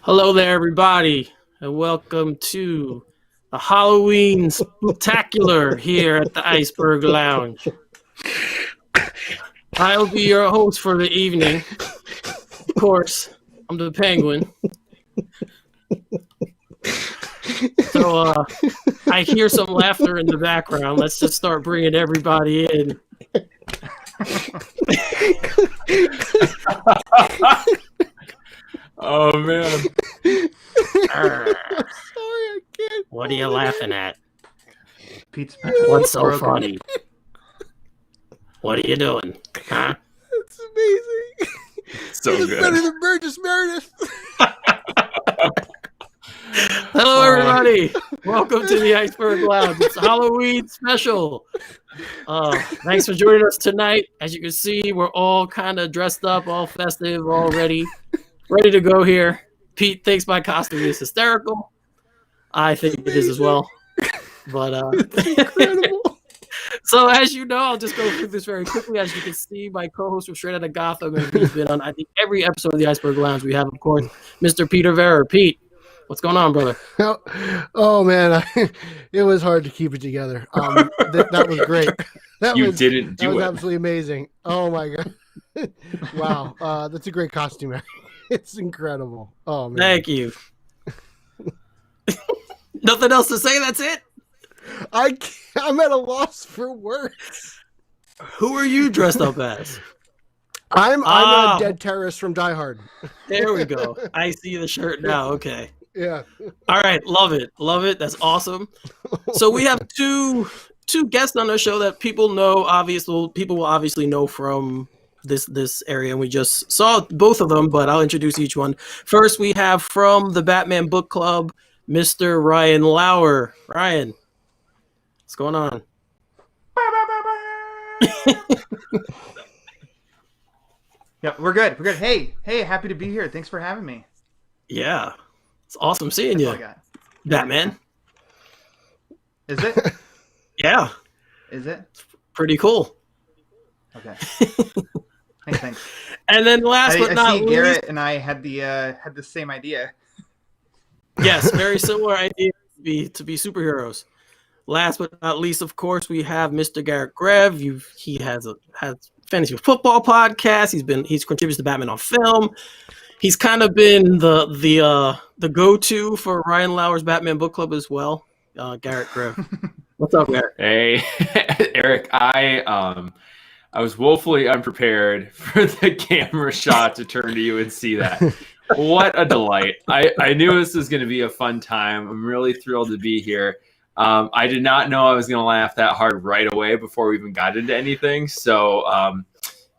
Hello there, everybody, and welcome to the Halloween Spectacular here at the Iceberg Lounge. I'll be your host for the evening. Of course, I'm the Penguin. So, I hear some laughter in the background. Let's just start bringing everybody in. Oh man! Sorry, I can't. what are you laughing at? Pete's What's so funny? What are you doing? Huh? It's amazing. So It's good. better than Burgess Meredith. Hello, everybody. Welcome to the Iceberg Lounge. It's a Halloween special. Thanks for joining us tonight. As you can see, we're all kind of dressed up, all festive, all ready to go here. Pete thinks my costume is hysterical. I think it is as well. But It's incredible. so as you know, I'll just go through this very quickly. As you can see, my co-host from Straight Outta Gotham, and he's been on I think every episode of the Iceberg Lounge. We have, of course, Mr. Peter Vera. Pete, what's going on, brother? Oh man, it was hard to keep it together. That was great. That was absolutely amazing. Oh my god! Wow, that's a great costume. It's incredible. Oh man, Thank you. Nothing else to say. That's it. I'm at a loss for words. Who are you dressed up as? I'm a dead terrorist from Die Hard. There we go. I see the shirt now. Okay. Yeah. All right. Love it. Love it. That's awesome. So we have two guests on the show that people know. People will obviously know from this area, and we just saw both of them, but I'll introduce each one. First, we have from the Batman Book Club, Mr. Ryan Lauer. Ryan, what's going on? Yeah, we're good. We're good. Hey, happy to be here. Thanks for having me. Yeah, it's awesome seeing That's all I you, got. Batman. Is it? Yeah, Is it? pretty cool. Okay. Thanks. And then last but I not see least, Garret and I had the same idea. yes, very similar idea to be superheroes. Last but not least, of course, we have Mr. Garret Grev. He has fantasy football podcast. He's contributed to Batman on Film. He's kind of been the go-to for Ryan Lauer's Batman Book Club as well. Garret Grev. What's up, Garret? Hey, Eric. I was woefully unprepared for the camera shot to turn to you and see that. What a delight! I knew this was going to be a fun time. I'm really thrilled to be here. I did not know I was going to laugh that hard right away before we even got into anything. So,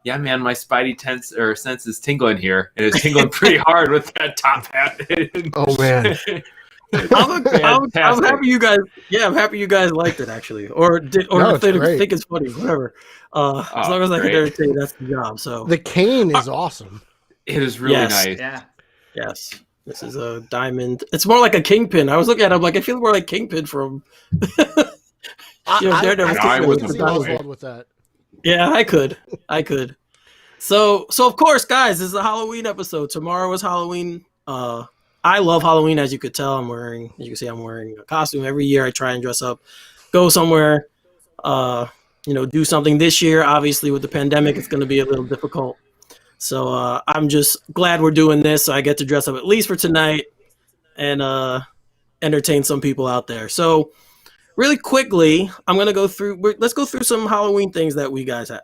yeah, man, my spidey sense is tingling here, and it's tingling pretty hard with that top hat. Oh man, I'm happy you guys. Yeah, I'm happy you guys liked it actually, or think it's funny, whatever. As long as I can entertain, that's the job. So the cane is awesome. It is really nice. Yeah. Yes. This is a diamond. It's more like a kingpin. I was looking at it, I'm like, I feel more like Kingpin from Daredevil. I was Oswald with that. Yeah, I could. So of course, guys, this is a Halloween episode. Tomorrow is Halloween. I love Halloween, as you could tell. I'm wearing a costume every year. I try and dress up, go somewhere, do something. This year, obviously, with the pandemic, it's going to be a little difficult. So I'm just glad we're doing this. So I get to dress up at least for tonight and entertain some people out there. So really quickly, I'm gonna go through. Let's go through some Halloween things that we guys have.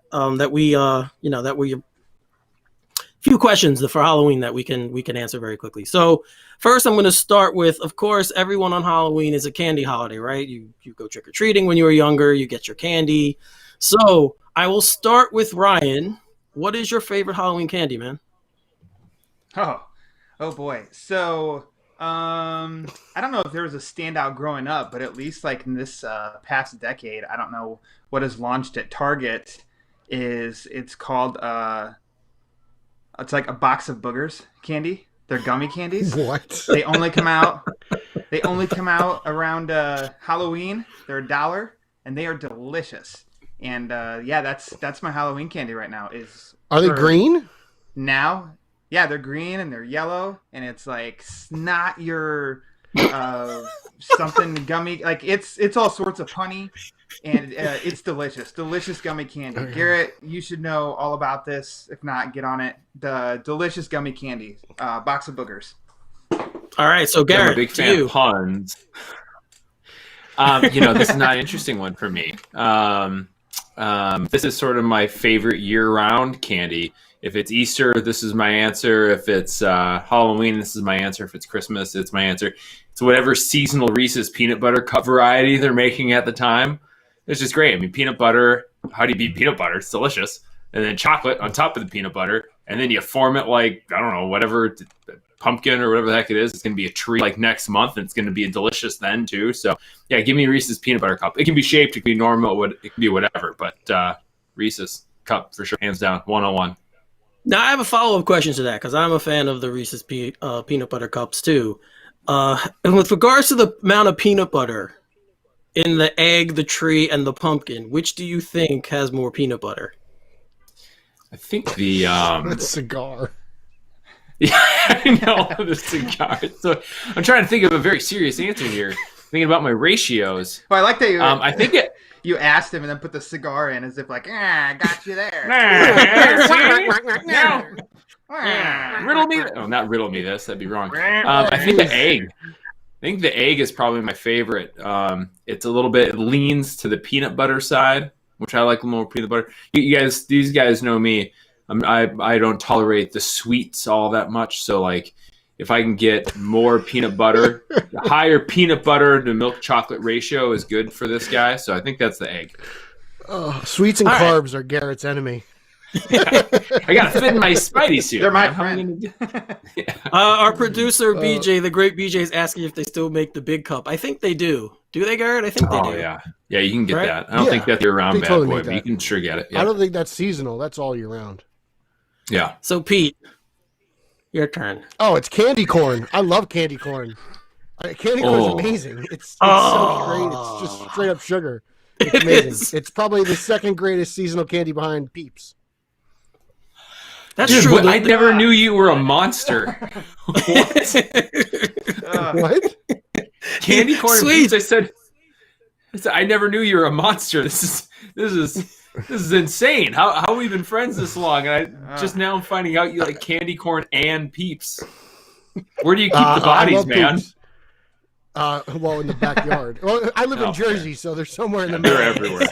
Few questions for Halloween that we can answer very quickly. So first, I'm going to start with, of course, everyone on Halloween is a candy holiday, right? You go trick or treating when you were younger. You get your candy. So I will start with Ryan. What is your favorite Halloween candy, man? Oh boy. So, I don't know if there was a standout growing up, but at least like in this past decade, I don't know what has launched at Target. It's called it's like a box of boogers candy. They're gummy candies. What? They only come out around Halloween. They're $1, and they are delicious. And that's my Halloween candy right now. Are they green? Now Yeah, they're green and they're yellow, and it's like not your something gummy. Like it's all sorts of punny, and it's delicious gummy candy. Garrett, you should know all about this. If not, get on it. The delicious gummy candy, box of boogers. All right, so Garrett, I'm a big fan of puns. This is not an interesting one for me. This is sort of my favorite year-round candy. If it's Easter, this is my answer. If it's Halloween, this is my answer. If it's Christmas, it's my answer. It's whatever seasonal Reese's peanut butter cup variety they're making at the time. It's just great. I mean, peanut butter, how do you beat peanut butter? It's delicious. And then chocolate on top of the peanut butter. And then you form it like, I don't know, whatever, pumpkin or whatever the heck it is. It's going to be a treat like next month, and it's going to be delicious then too. So, yeah, give me Reese's peanut butter cup. It can be shaped. It can be normal. It can be whatever. But Reese's cup for sure, hands down, 101. Now, I have a follow-up question to that because I'm a fan of the Reese's peanut butter cups too. And with regards to the amount of peanut butter in the egg, the tree, and the pumpkin, which do you think has more peanut butter? I think the cigar. Yeah, I know, the cigar. So I'm trying to think of a very serious answer here. Thinking about my ratios. Well, I like that you. I think it. You asked him and then put the cigar in as if like, I got you there. Riddle me. Oh, not riddle me this. That'd be wrong. I think the egg. I think the egg is probably my favorite. It's a little bit, it leans to the peanut butter side, which I like more peanut butter. These guys know me. I don't tolerate the sweets all that much. So like, if I can get more peanut butter, the higher peanut butter to milk chocolate ratio is good for this guy. So I think that's the egg. Sweets and carbs are Garrett's enemy. I got to fit in my Spidey suit. They're my friend. Our producer, BJ, the great BJ, is asking if they still make the big cup. I think they do. Do they, Garrett? I think they do. Oh, yeah. Yeah, you can get that. I don't think that's year-round bad boy, but you can sure get it. Yeah. I don't think that's seasonal. That's all year round. Yeah. So, Pete, your turn. Oh, it's candy corn. I love candy corn. Candy corn is amazing. It's so great. It's just straight up sugar. It's amazing. It's probably the second greatest seasonal candy behind Peeps. That's true. I never knew you were a monster. What? Candy corn and Peeps. I said, I never knew you were a monster. This is insane. How have we been friends this long? And I just now I'm finding out you like candy corn and Peeps. Where do you keep the bodies, man? Peeps. Well, in the backyard. Well, I live in Jersey, so they're somewhere in the middle. They're everywhere.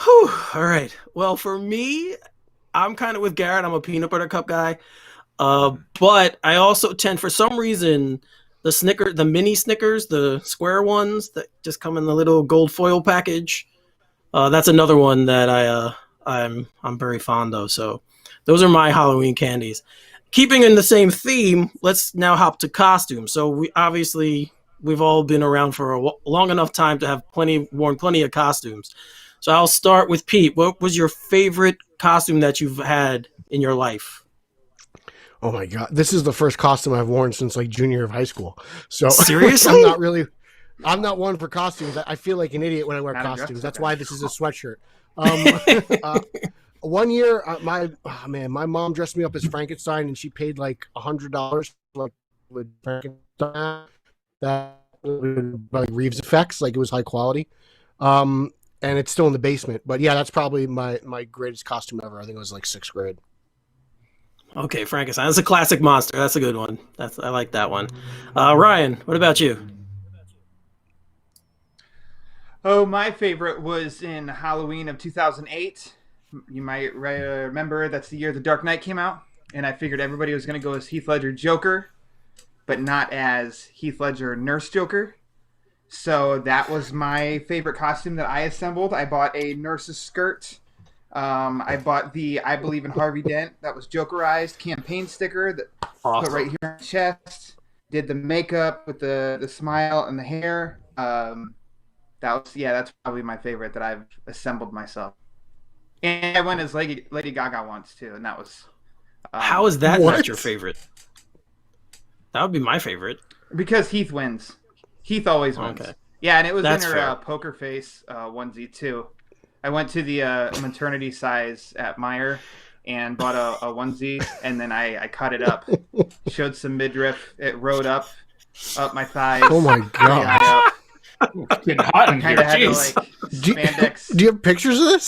Whew. All right. Well, for me, I'm kind of with Garrett. I'm a peanut butter cup guy. But I also tend, for some reason, the mini Snickers, the square ones that just come in the little gold foil package. That's another one that I'm very fond of. So those are my Halloween candies. Keeping in the same theme, let's now hop to costumes. So we've all been around for a long enough time to have worn plenty of costumes. So I'll start with Pete. What was your favorite costume that you've had in your life? Oh my God. This is the first costume I've worn since like junior year of high school. So seriously? I'm not one for costumes. I feel like an idiot when I wear costumes. That's why this is a sweatshirt. One year, my mom dressed me up as Frankenstein, and she paid like $100 with Frankenstein. That like Reeves effects, like it was high quality. And it's still in the basement. But yeah, that's probably my greatest costume ever. I think it was like 6th grade. Okay, Frankenstein. That's a classic monster. That's a good one. I like that one. Ryan, what about you? Oh, my favorite was in Halloween of 2008. You might remember that's the year The Dark Knight came out. And I figured everybody was going to go as Heath Ledger Joker, but not as Heath Ledger Nurse Joker. So that was my favorite costume that I assembled. I bought a nurse's skirt. I bought the I Believe in Harvey Dent that was Jokerized campaign sticker that put right here on the chest. Did the makeup with the smile and the hair. That's probably my favorite that I've assembled myself. And I went as Lady Gaga once too, and that was. How is that not your favorite? That would be my favorite. Because Heath wins. Heath always wins. Okay. Yeah, and it was That's in her fair. poker face onesie too. I went to the maternity size at Meijer and bought a onesie, and then I cut it up, showed some midriff. It rode up my thighs. Oh my god! It's getting hot in here. Kind of had to Jeez. like spandex. Do you have pictures of this?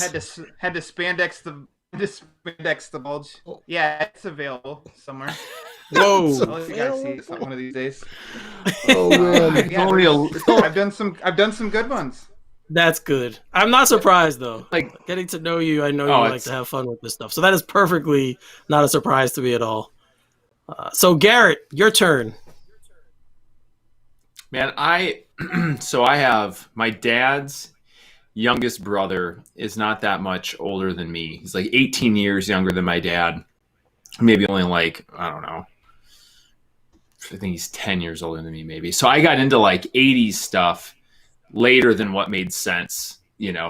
Had to spandex the bulge. Yeah, it's available somewhere. Whoa! Oh, you gotta see it one of these days. Oh man! Yeah, I've done some good ones. That's good. I'm not surprised though. Like Getting to know you, I know you like to have fun with this stuff. So that is perfectly not a surprise to me at all. So Garrett, your turn. Man, I have my dad's youngest brother is not that much older than me. He's like 18 years younger than my dad. Maybe only like, I don't know. I think he's 10 years older than me maybe. So I got into like 80s stuff later than what made sense,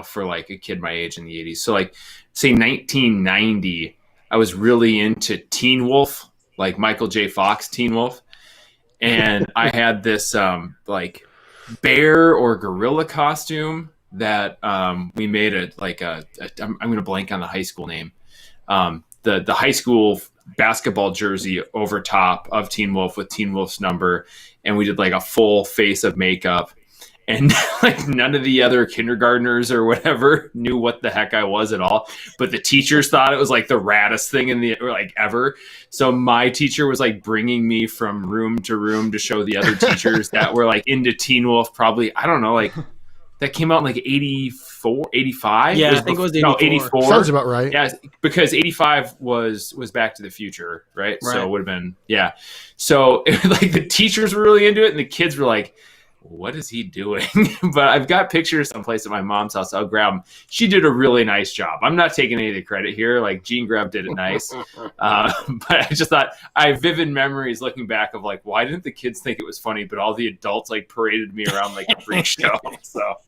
for like a kid my age in the 80s. So like say 1990, I was really into Teen Wolf, like Michael J. Fox Teen Wolf. And I had this like bear or gorilla costume that we made I'm going to blank on the high school name. The high school basketball jersey over top of Teen Wolf with Teen Wolf's number. And we did like a full face of makeup. And like none of the other kindergartners or whatever knew what the heck I was at all. But the teachers thought it was like the raddest thing ever. So my teacher was like bringing me from room to room to show the other teachers that were like into Teen Wolf. Probably, I don't know, like that came out in like 84, 85. Yeah, I think it was 84. No, 84. Sounds about right. Yeah, because 85 was Back to the Future, right? So it would have been, yeah. So like the teachers were really into it and the kids were like, what is he doing? But I've got pictures someplace at my mom's house. I'll grab them. She did a really nice job. I'm not taking any of the credit here. Like Gene Grev did it nice. But I just thought I have vivid memories looking back of like, why didn't the kids think it was funny? But all the adults like paraded me around like a freak show. So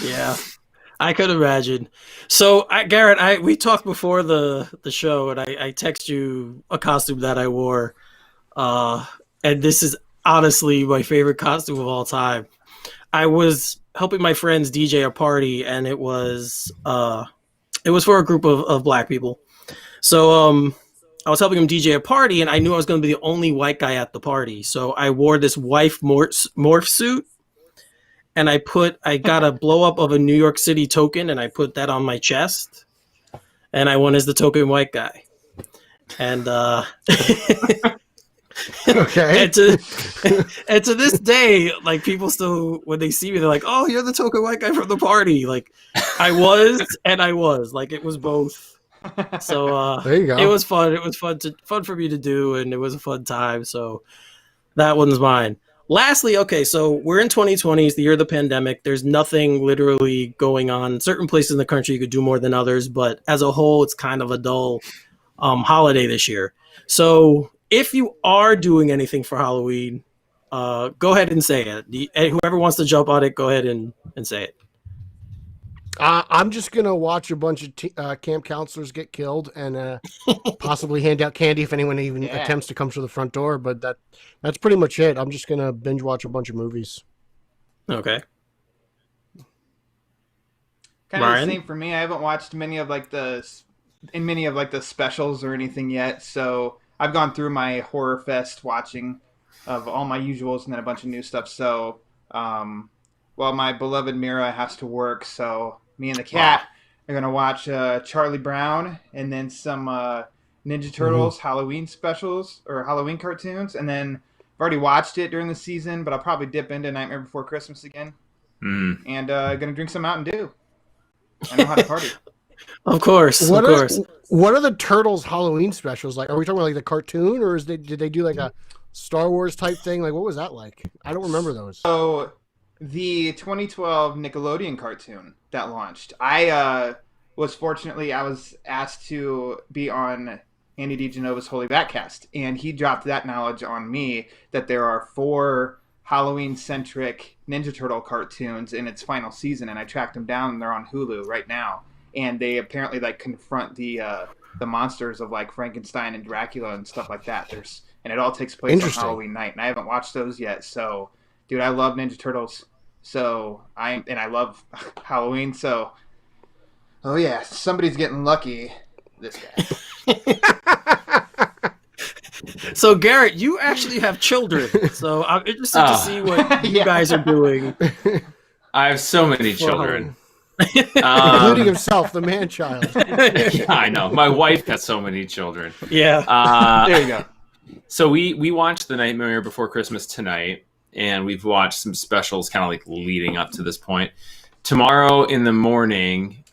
yeah, I could imagine. So Garrett, we talked before the show and I text you a costume that I wore. And this is honestly my favorite costume of all time. I was helping my friends DJ a party and it was for a group of black people. So I was helping them DJ a party and I knew I was going to be the only white guy at the party. So I wore this wife morph suit and I got a blow up of a New York City token and I put that on my chest and I went as the token white guy. And okay. and to this day, like people still, when they see me, they're like, "Oh, you're the token white guy from the party." Like I was like it was both. So there you go. It was fun. It was fun for me to do, and it was a fun time. So that one's mine. Lastly, okay, so we're in 2020. It's the year of the pandemic. There's nothing literally going on. Certain places in the country you could do more than others, but as a whole, it's kind of a dull holiday this year. So if you are doing anything for Halloween, go ahead and say it. Whoever wants to jump on it, go ahead and say it. I'm just going to watch a bunch of camp counselors get killed and possibly hand out candy if anyone even attempts to come to the front door. But that's pretty much it. I'm just going to binge watch a bunch of movies. Okay. Kind of the same for me. I haven't watched many of the specials or anything yet. So I've gone through my horror fest watching of all my usuals and then a bunch of new stuff. So, while my beloved Mira has to work, so me and the cat are going to watch Charlie Brown and then some Ninja Turtles Halloween specials or Halloween cartoons. And then I've already watched it during the season, but I'll probably dip into Nightmare Before Christmas again. And going to drink some Mountain Dew. I know how to party. Of course. What are the Turtles Halloween specials like? Are we talking about like the cartoon, or did they do like a Star Wars type thing? Like, what was that like? I don't remember those. So, the 2012 Nickelodeon cartoon that launched. I was asked to be on Andy DiGenova's Holy Batcast, and he dropped that knowledge on me that there are 4 Halloween-centric Ninja Turtle cartoons in its final season, and I tracked them down, and they're on Hulu right now. And they apparently like confront the monsters of like Frankenstein and Dracula and stuff like that. And it all takes place on Halloween night. And I haven't watched those yet. So, dude, I love Ninja Turtles. So I love Halloween. So Oh yeah, somebody's getting lucky. This guy. So Garrett, you actually have children, so I'm interested to see what you guys are doing. I have so many children, including himself, the man child. Yeah, I know. My wife has so many children. Yeah. There you go. So we watched The Nightmare Before Christmas tonight, and we've watched some specials kind of like leading up to this point. Tomorrow in the morning,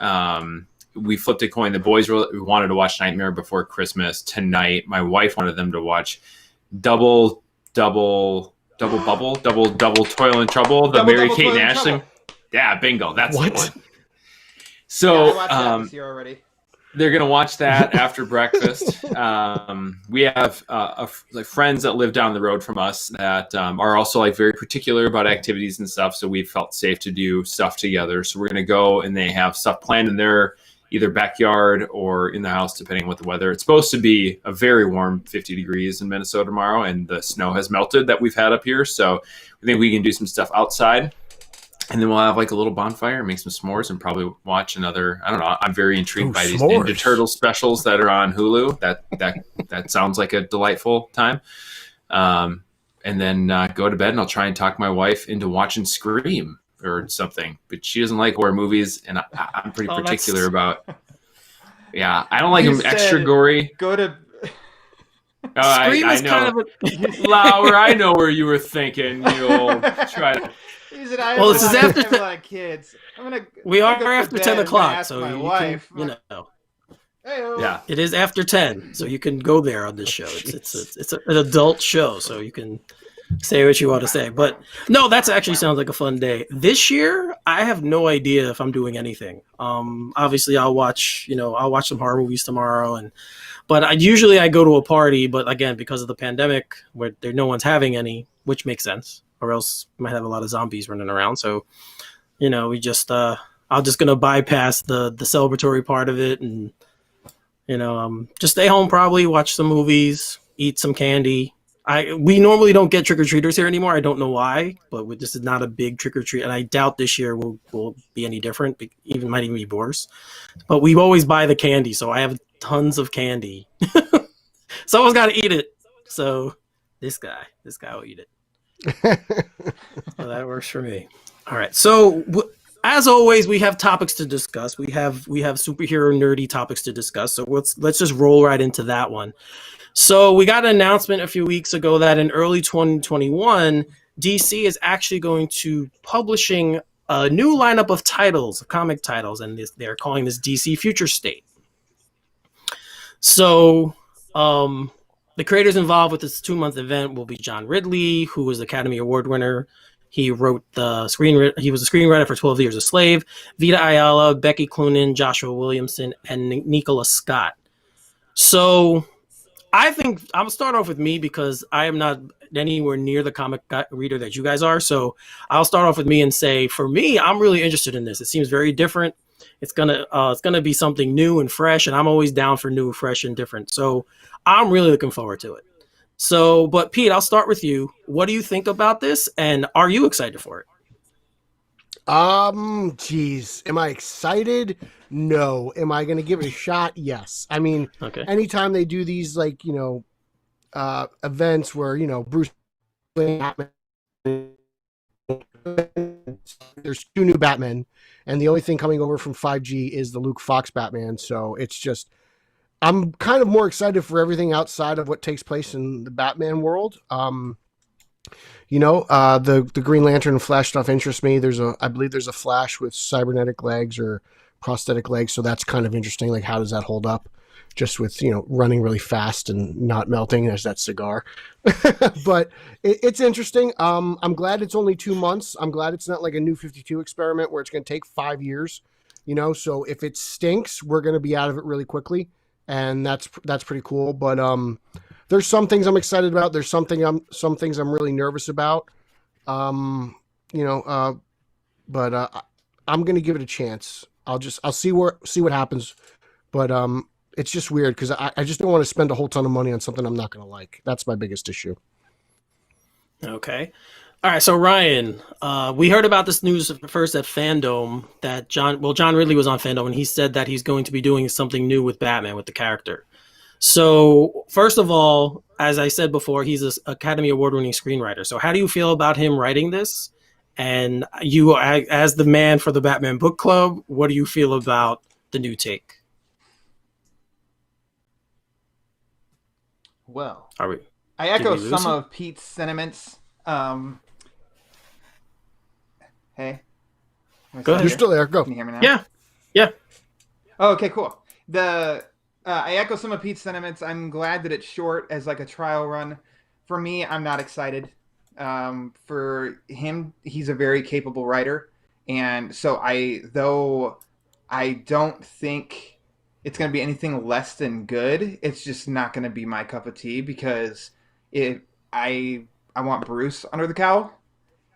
we flipped a coin. The boys wanted to watch Nightmare Before Christmas tonight. My wife wanted them to watch Double Toil and Trouble, the Mary-Kate and Ashley. Yeah, bingo. That's the one. So yeah, I watched that this year already. They're gonna watch that after breakfast. We have like friends that live down the road from us that are also like very particular about activities and stuff. So we felt safe to do stuff together. So we're gonna go, and they have stuff planned in their either backyard or in the house, depending on what the weather. It's supposed to be a very warm 50 degrees in Minnesota tomorrow, and the snow has melted that we've had up here. So we think we can do some stuff outside. And then we'll have like a little bonfire, make some s'mores, and probably watch another. I don't know. I'm very intrigued by these Ninja Turtle specials that are on Hulu. That sounds like a delightful time. And then go to bed, and I'll try and talk my wife into watching Scream or something. But she doesn't like horror movies, and I'm pretty particular about. Yeah, I don't like them extra gory. Go to. Scream is kind of a Lauer. I know where you were thinking. You'll try to. Well, this is after a lot of kids. We are after 10 o'clock, so you wife. Can, you know. Hey-o. Yeah, it is after 10, so you can go there on this show. It's an adult show, so you can say what you want to say. But no, that actually sounds like a fun day. This year, I have no idea if I'm doing anything. Obviously, I'll watch some horror movies tomorrow, but I usually go to a party. But again, because of the pandemic, where no one's having any, which makes sense. Or else we might have a lot of zombies running around. So, we just I'm just gonna bypass the celebratory part of it, and just stay home, probably watch some movies, eat some candy. We normally don't get trick-or-treaters here anymore. I don't know why, but this is not a big trick-or-treat, and I doubt this year will be any different. Might even be worse. But we always buy the candy, so I have tons of candy. Someone's got to eat it. So this guy will eat it. So that works for me. All right. So as always, we have topics to discuss. We have superhero nerdy topics to discuss. So let's just roll right into that one. So we got an announcement a few weeks ago that in early 2021, DC is actually going to publishing a new lineup of titles, comic titles, and they're calling this DC Future State. So the creators involved with this 2-month event will be John Ridley, who was Academy Award winner. He wrote he was a screenwriter for 12 Years a Slave. Vita Ayala, Becky Cloonan, Joshua Williamson, and Nicola Scott. So I think I'm gonna start off with me because I am not anywhere near the comic reader that you guys are. So I'll start off with me and say, for me, I'm really interested in this. It seems very different. It's gonna be something new and fresh, and I'm always down for new, fresh, and different. So I'm really looking forward to it. So, but Pete, I'll start with you. What do you think about this, and are you excited for it? Geez, am I excited? No. Am I going to give it a shot? Yes. I mean, anytime they do these events where Bruce Wayne, there's 2 new Batmen, and the only thing coming over from 5G is the Luke Fox Batman. So it's just, I'm kind of more excited for everything outside of what takes place in the Batman world. The Green Lantern and Flash stuff interests me. I believe there's a Flash with cybernetic legs or prosthetic legs. So that's kind of interesting. Like, how does that hold up? Just with, running really fast and not melting as that cigar. But it's interesting. I'm glad it's only 2 months. I'm glad it's not like a New 52 experiment where it's going to take 5 years, so if it stinks, we're going to be out of it really quickly. And that's pretty cool. But there's some things I'm excited about. There's some things I'm really nervous about. But I'm gonna give it a chance. I'll see what happens. But it's just weird because I just don't want to spend a whole ton of money on something I'm not gonna like. That's my biggest issue. Okay. All right, so Ryan, we heard about this news first at Fandom that John Ridley was on Fandom and he said that he's going to be doing something new with Batman with the character. So first of all, as I said before, he's an Academy Award-winning screenwriter. So how do you feel about him writing this? And you, as the man for the Batman book club, what do you feel about the new take? Well, Are we? I echo some of Pete's sentiments. Hey, go ahead. You're still there. Go. Can you hear me now? Yeah, yeah. Oh, okay, cool. I echo some of Pete's sentiments. I'm glad that it's short as like a trial run. For me, I'm not excited. For him, he's a very capable writer, and so though I don't think it's going to be anything less than good. It's just not going to be my cup of tea because I want Bruce under the cowl.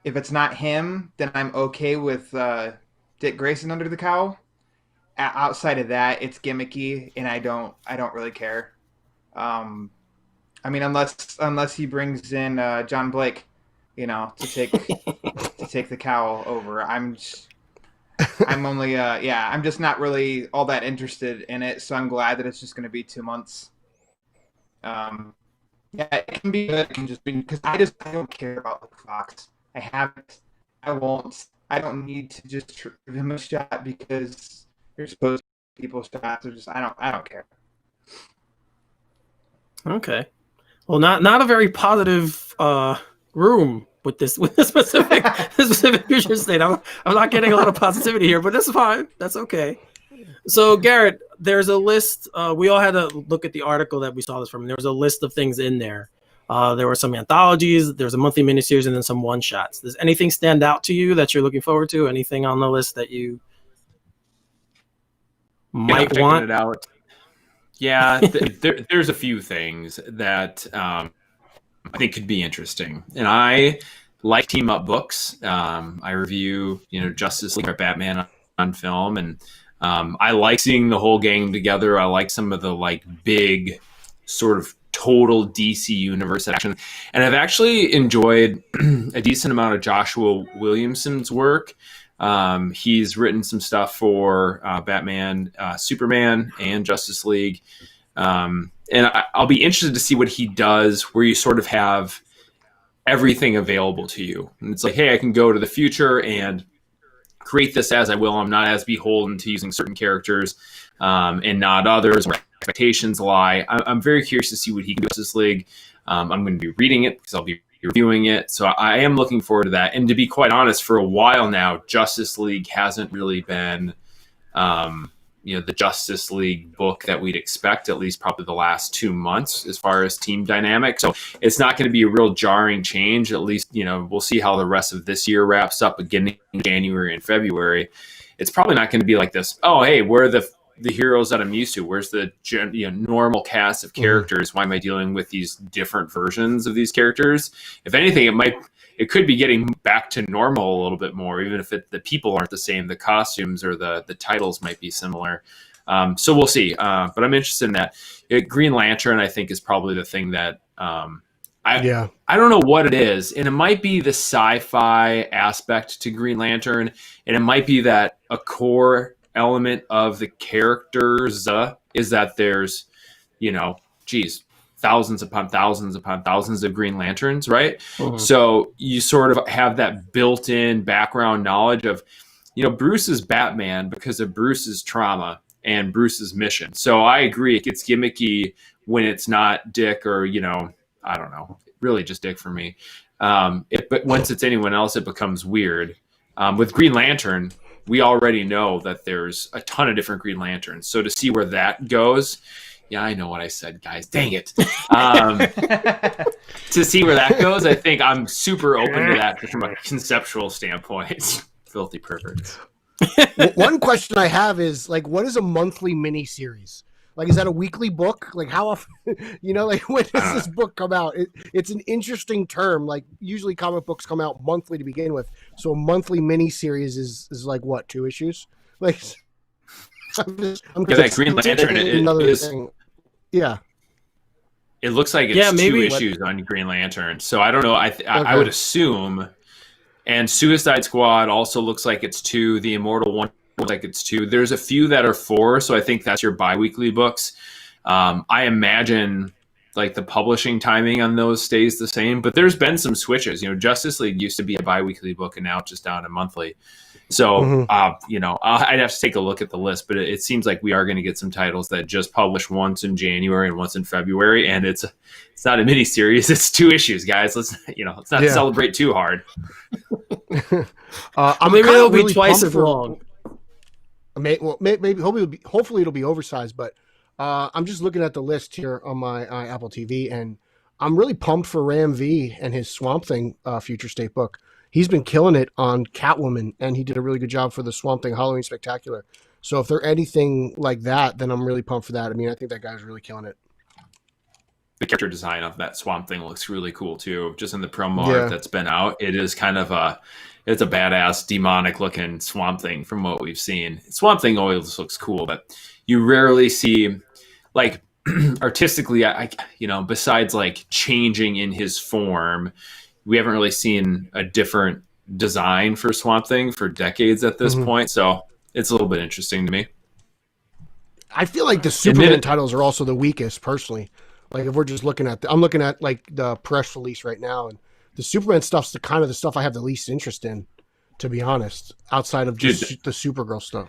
If it's not him, then I'm okay with Dick Grayson under the cowl. Outside of that, it's gimmicky, and I don't really care. I mean, unless he brings in John Blake, to take the cowl over. I'm just not really all that interested in it. So I'm glad that it's just going to be 2 months. Yeah, it can be good. It can just be because I don't care about Fox. I haven't. I won't. I don't need to just give him a shot because you're supposed to give people shots. Or just I don't care. Okay. Well, not a very positive room with this specific future state. I'm not getting a lot of positivity here, but that's fine. That's okay. So Garrett, there's a list. We all had to look at the article that we saw this from. There was a list of things in there. There were some anthologies. There's a monthly miniseries, and then some one shots. Does anything stand out to you that you're looking forward to? Anything on the list that you might want? It out. Yeah, there's a few things that I think could be interesting, and I like team up books. I review, Justice League or Batman on film, and I like seeing the whole gang together. I like some of the big sort of total DC universe action, and I've actually enjoyed a decent amount of Joshua Williamson's work. He's written some stuff for Batman, Superman, and Justice League. And I'll be interested to see what he does where you sort of have everything available to you. And it's like, hey, I can go to the future and create this as I will. I'm not as beholden to using certain characters and not others where expectations lie. I'm very curious to see what he can do with Justice League. I'm going to be reading it because I'll be reviewing it. So I am looking forward to that. And to be quite honest, for a while now, Justice League hasn't really been, the Justice League book that we'd expect, at least probably the last 2 months as far as team dynamic. So it's not going to be a real jarring change. At least, we'll see how the rest of this year wraps up beginning in January and February. It's probably not going to be like this. Oh, hey, where are the heroes that I'm used to? Where's the normal cast of characters? Why am I dealing with these different versions of these characters? If anything, it could be getting back to normal a little bit more, even if the people aren't the same. The costumes or the titles might be similar. So we'll see. But I'm interested in that. Green Lantern, I think, is probably the thing that I don't know what it is. And it might be the sci-fi aspect to Green Lantern. And it might be that a core element of the characters is that there's, thousands upon thousands upon thousands of Green Lanterns, right? Mm-hmm. So you sort of have that built-in background knowledge of, Bruce is Batman because of Bruce's trauma and Bruce's mission. So I agree, it gets gimmicky when it's not Dick or, I don't know, really just Dick for me. But once it's anyone else, it becomes weird. With Green Lantern, we already know that there's a ton of different Green Lanterns. So to see where that goes, yeah, I know what I said, guys. Dang it. To see where that goes, I think I'm super open to that from a conceptual standpoint. Filthy perverts. One question I have is, what is a monthly mini series? Is that a weekly book? How often, when does this book come out? It's an interesting term. Usually comic books come out monthly to begin with. So a monthly mini series is what, 2 issues? I'm that Green Lantern is, thing. Yeah. It looks like it's two issues on Green Lantern. So I don't know. I would assume. And Suicide Squad also looks like it's 2. The Immortal One looks like it's 2. There's a few that are 4. So I think that's your bi-weekly books. I imagine like the publishing timing on those stays the same. But there's been some switches. Justice League used to be a bi-weekly book, and now it's just down to monthly. So, I'd have to take a look at the list, but it seems like we are going to get some titles that just publish once in January and once in February. And it's not a mini series. It's 2 issues, guys. Let's not celebrate too hard. Maybe it'll be twice as long. Maybe hopefully it'll be oversized, but I'm just looking at the list here on my Apple TV, and I'm really pumped for Ram V and his Swamp Thing Future State book. He's been killing it on Catwoman, and he did a really good job for the Swamp Thing Halloween Spectacular. So if they're anything like that, then I'm really pumped for that. I mean, I think that guy's really killing it. The character design of that Swamp Thing looks really cool too. Just in the promo art that's been out, it is kind of it's a badass demonic looking Swamp Thing from what we've seen. Swamp Thing always looks cool, but you rarely see like artistically, besides like changing in his form, we haven't really seen a different design for Swamp Thing for decades at this point. So it's a little bit interesting to me. I feel like the Superman titles are also the weakest personally. Like if we're just looking at, I'm looking at like the press release right now, and the Superman stuff's the kind of the stuff I have the least interest in, to be honest, outside of just the Supergirl stuff.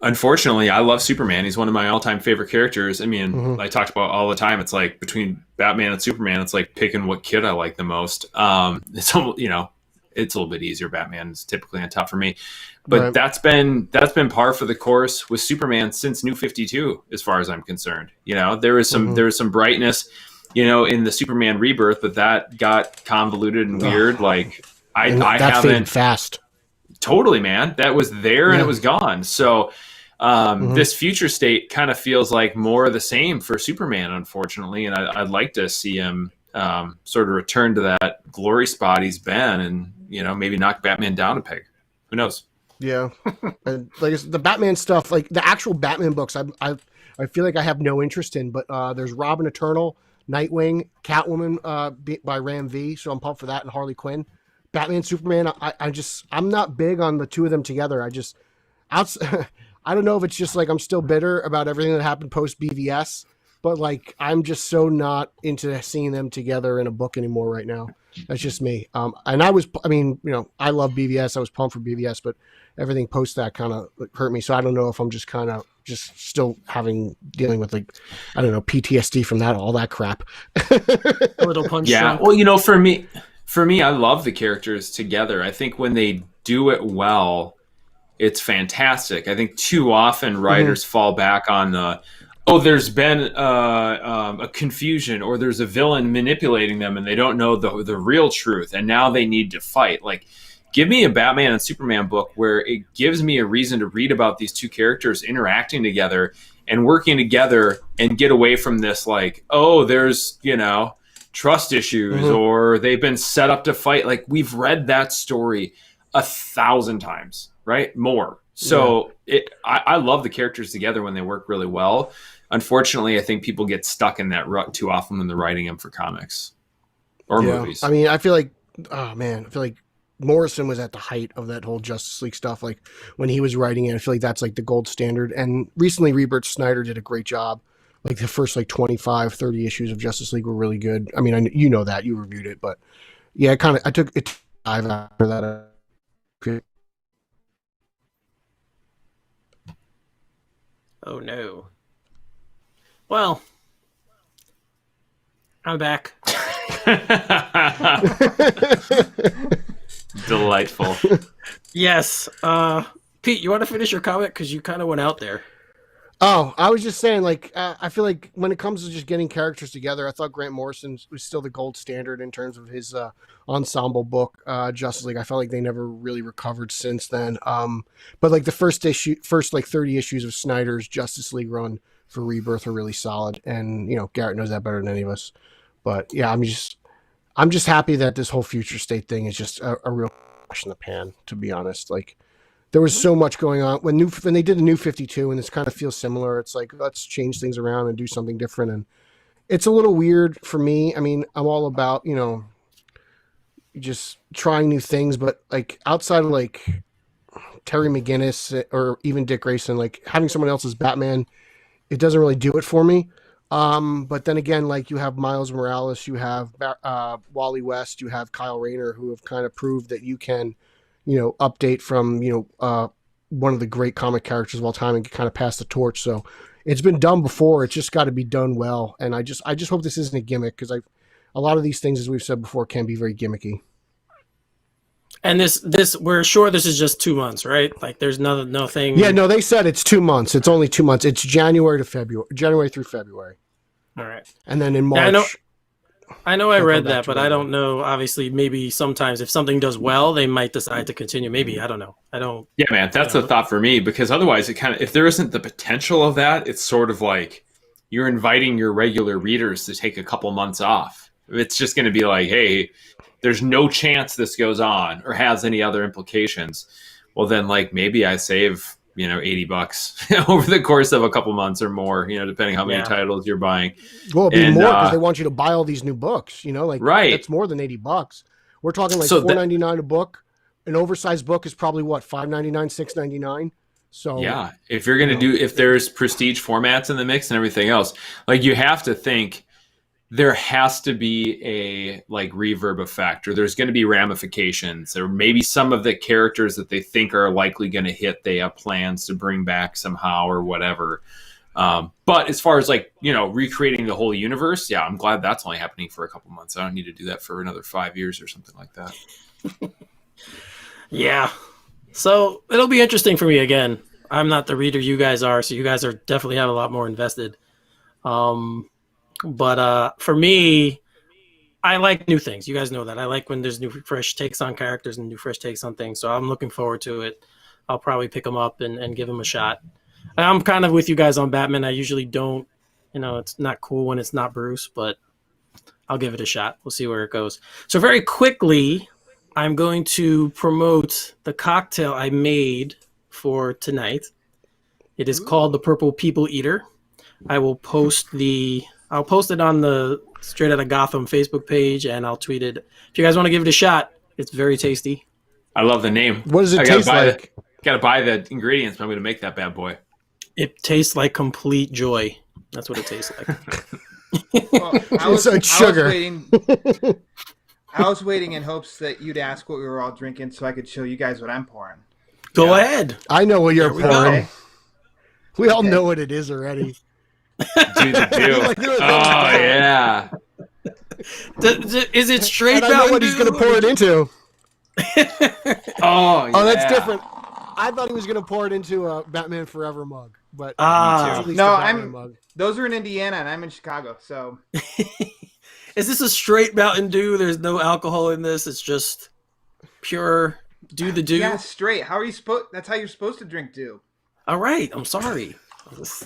Unfortunately, I love Superman. He's one of my all-time favorite characters. I mean, I talked about all the time. It's like between Batman and Superman, it's like picking what kid I like the most. It's a little bit easier. Batman is typically on top for me, but that's been par for the course with Superman since New 52, as far as I'm concerned. There was some brightness, in the Superman Rebirth, but that got convoluted and weird. Like I haven't fast. Totally, man. That was there and it was gone. So this Future State kind of feels like more of the same for Superman, unfortunately. And I'd like to see him sort of return to that glory spot he's been, and maybe knock Batman down a peg. Who knows? Yeah, and like the Batman stuff, like the actual Batman books, I feel like I have no interest in. But there's Robin Eternal, Nightwing, Catwoman by Ram V, so I'm pumped for that, and Harley Quinn. Batman, Superman, I'm not big on the two of them together. I don't know if it's just like I'm still bitter about everything that happened post BVS, but like I'm just so not into seeing them together in a book anymore right now. That's just me. And I love BVS. I was pumped for BVS, but everything post that kind of hurt me. So I don't know if I'm just kind of still dealing with like, I don't know, PTSD from that, all that crap. A little punch. Yeah. Well, for me, I love the characters together. I think when they do it well, it's fantastic. I think too often writers fall back on there's been a confusion, or there's a villain manipulating them and they don't know the real truth, and now they need to fight. Like, give me a Batman and Superman book where it gives me a reason to read about these two characters interacting together and working together, and get away from this like, there's, trust issues, or they've been set up to fight. Like, we've read that story 1,000 times, right? More. So I love the characters together when they work really well. Unfortunately, I think people get stuck in that rut too often when they're writing them for comics or movies. I mean, I feel like Morrison was at the height of that whole Justice League stuff. Like when he was writing it, I feel like that's like the gold standard. And recently Rebirth Snyder did a great job. Like the first 25, 30 issues of Justice League were really good. I mean, you know that, you reviewed it, but yeah, I took it dive after that. Oh no. Well, I'm back. Delightful. Yes. Pete, you want to finish your comment? Because you kind of went out there. Oh, I was just saying, like, I feel like when it comes to just getting characters together, I thought Grant Morrison was still the gold standard in terms of his ensemble book, Justice League. I felt like they never really recovered since then. But like the first 30 issues of Snyder's Justice League run for Rebirth are really solid, and Garrett knows that better than any of us. But yeah, I'm just happy that this whole Future State thing is just a real flash in the pan, to be honest. Like, there was so much going on when they did the New 52, and this kind of feels similar. It's like, let's change things around and do something different. And it's a little weird for me. I mean, I'm all about, just trying new things, but like outside of like Terry McGinnis or even Dick Grayson, like having someone else's Batman, it doesn't really do it for me. But then again, like you have Miles Morales, you have Wally West, you have Kyle Rayner, who have kind of proved that you can, update from, one of the great comic characters of all time and kind of pass the torch. So it's been done before. It's just got to be done well. And I just hope this isn't a gimmick, because a lot of these things, as we've said before, can be very gimmicky. And this we're sure this is just 2 months, right? Like there's nothing. Yeah, no, they said it's 2 months. It's only 2 months. It's January through February. All right. And then in March. I know I read that, but I don't know. Obviously, maybe sometimes if something does well, they might decide to continue. Maybe, I don't know. Yeah, man, that's a thought for me, because otherwise if there isn't the potential of that, it's sort of like you're inviting your regular readers to take a couple months off. It's just going to be like, hey, there's no chance this goes on or has any other implications. Well, then like maybe I save, $80 over the course of a couple months or more, depending how many titles you're buying. Well, it'd be more because they want you to buy all these new books, right. That's more than $80. We're talking like $4.99 a book. An oversized book is probably what, $5.99, $6.99. So yeah, if you're going to if there's prestige formats in the mix and everything else, like you have to think there has to be a like reverb effect, or there's going to be ramifications, or maybe some of the characters that they think are likely going to hit, they have plans to bring back somehow or whatever. But as far as like, recreating the whole universe, yeah, I'm glad that's only happening for a couple months. I don't need to do that for another 5 years or something like that. Yeah. So it'll be interesting for me again. I'm not the reader you guys are, so you guys are definitely have a lot more invested. But for me, I like new things. You guys know that. I like when there's new, fresh takes on characters and new, fresh takes on things. So I'm looking forward to it. I'll probably pick them up and give them a shot. I'm kind of with you guys on Batman. I usually don't, it's not cool when it's not Bruce, but I'll give it a shot. We'll see where it goes. So very quickly, I'm going to promote the cocktail I made for tonight. It is called the Purple People Eater. I'll post it on the Straight Outta Gotham Facebook page, and I'll tweet it. If you guys want to give it a shot, it's very tasty. I love the name. What does it taste like? Got to buy the ingredients. I'm going to make that bad boy. It tastes like complete joy. That's what it tastes like. It's like sugar. I was waiting in hopes that you'd ask what we were all drinking so I could show you guys what I'm pouring. Go ahead. I know what you're pouring. We all Okay. know what it is already. Oh, yeah. Is it straight And I know Mountain what he's Dew? going to pour it into. Oh, yeah. Oh, that's different. I thought he was going to pour it into a Batman Forever mug, but it's at least No, a Batman mug. Those are in Indiana and I'm in Chicago, so Is this a straight Mountain Dew? There's no alcohol in this. It's just pure do the dew. yeah, straight. How are you supposed? That's how you're supposed to drink dew. All right. I'm sorry.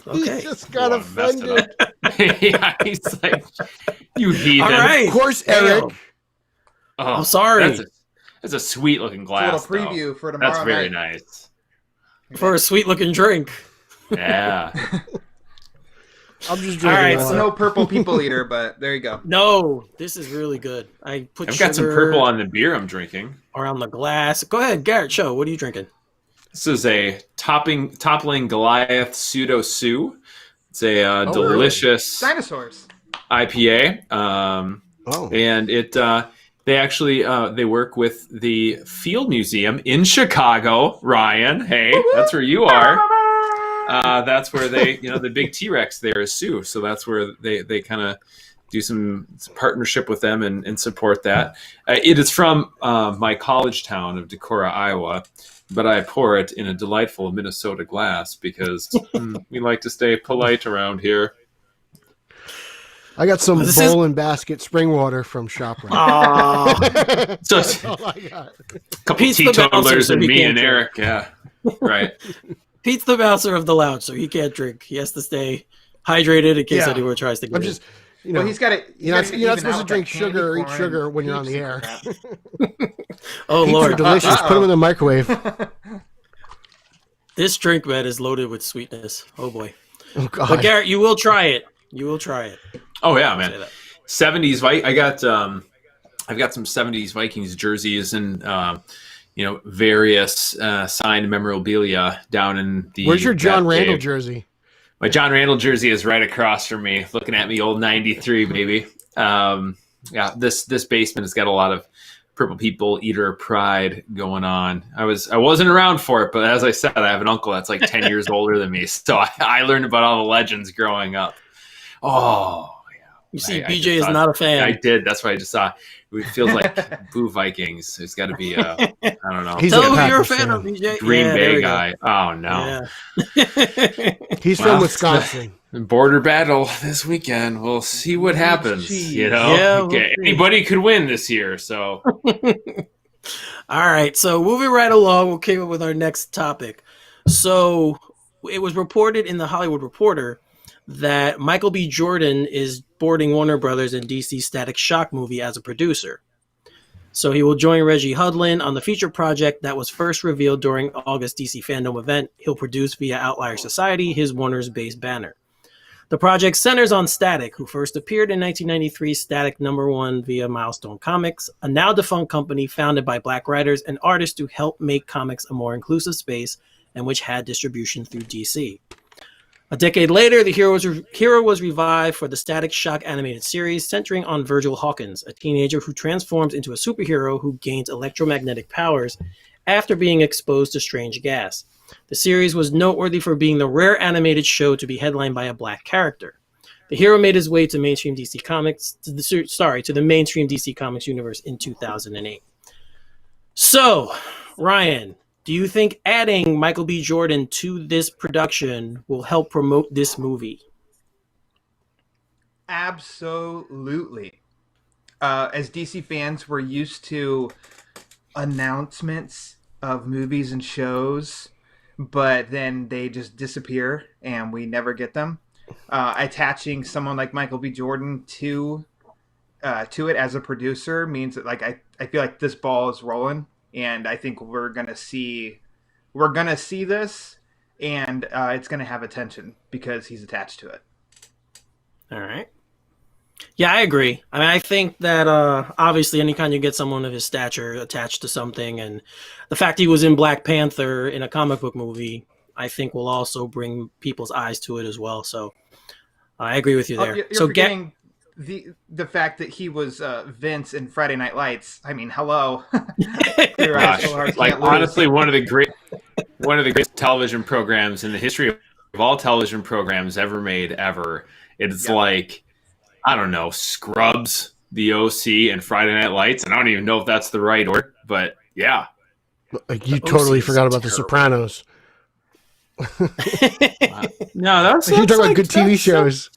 Okay. He just got Oh, I messed it offended. Yeah, he's like, you heathen. All right. Of course, Eric. Damn. Oh, I'm sorry. That's a sweet looking It's glass. a little preview for tomorrow That's very night. nice. For a sweet looking drink. Yeah. I'm just All drinking right, It's water. no purple people eater, but there you go. No, this is really good. I put I've got some sugar purple on the beer I'm drinking. around the glass. Go ahead, Garrett. Show. What are you drinking? This is a toppling Goliath Pseudo Sue. It's a delicious Dinosaurs. IPA. Oh. And it they actually they work with the Field Museum in Chicago. Ryan, hey, that's where you are. That's where they, the big T-Rex there is Sue. So that's where they kind of do some partnership with them and support that. It is from my college town of Decorah, Iowa, but I pour it in a delightful Minnesota glass because we like to stay polite around here. I got some This bowl and basket spring water from ShopRite. Oh, So it's Oh my god! a couple Pete's the bouncer, teetotalers so and he me can't and drink. Eric. Yeah, right. Pete's the bouncer of the lounge, so he can't drink. He has to stay hydrated in case Yeah. anyone tries to get I'm in. just, Well, he's got it. you're not supposed to drink sugar or eat sugar when you're on the air. Oh, Peeps are Lord. delicious. Put them in the microwave. This drink bed is loaded with sweetness. Oh, boy. Oh god! But, Garrett, you will try it. You will try it. Oh yeah, man. 70s. I've got some 70s Vikings jerseys and various signed memorabilia down in the. Where's your John Randall jersey? My John Randall jersey is right across from me, looking at me, old 93, baby. This basement has got a lot of Purple People Eater Pride going on. I wasn't around for it, but as I said, I have an uncle that's like 10 years older than me, so I learned about all the legends growing up. Oh, you see, BJ is not a fan. I did. That's what I just saw. It feels like Boo Vikings. There's got to be I don't know. He's Tell him who you're a fan of, BJ. Green Bay guy. Oh no. Yeah. He's from Wisconsin. Border battle this weekend. We'll see what happens. Anybody could win this year. So. All right. So moving right along, we'll keep up with our next topic. So it was reported in the Hollywood Reporter that Michael B. Jordan is boarding Warner Brothers and DC Static Shock movie as a producer. So he will join Reggie Hudlin on the feature project that was first revealed during August DC Fandom event he'll produce via Outlier Society, his Warner's-based banner. The project centers on Static, who first appeared in 1993's Static #1 via Milestone Comics, a now-defunct company founded by Black writers and artists to help make comics a more inclusive space and which had distribution through DC. A decade later, the hero was revived for the Static Shock animated series, centering on Virgil Hawkins, a teenager who transforms into a superhero who gains electromagnetic powers after being exposed to strange gas. The series was noteworthy for being the rare animated show to be headlined by a black character. The hero made his way to mainstream DC Comics, to the mainstream DC Comics universe in 2008. So, Ryan, do you think adding Michael B. Jordan to this production will help promote this movie? Absolutely. As DC fans, we're used to announcements of movies and shows, but then they just disappear and we never get them. Attaching someone like Michael B. Jordan to it as a producer means that I feel like this ball is rolling. And I think we're gonna see this, and it's gonna have attention because he's attached to it. All right. Yeah, I agree. I mean, I think that obviously, anytime you get someone of his stature attached to something, and the fact he was in Black Panther in a comic book movie, I think will also bring people's eyes to it as well. So I agree with you there. You're forgetting the fact that he was Vince in Friday Night Lights. I mean, hello. Honestly, one of the great television programs in the history of all television programs ever made ever. It's like, I don't know, Scrubs, The OC, and Friday Night Lights, and I don't even know if that's the right order, but yeah. You totally forgot about The Sopranos. No, that's you're talking about good TV shows.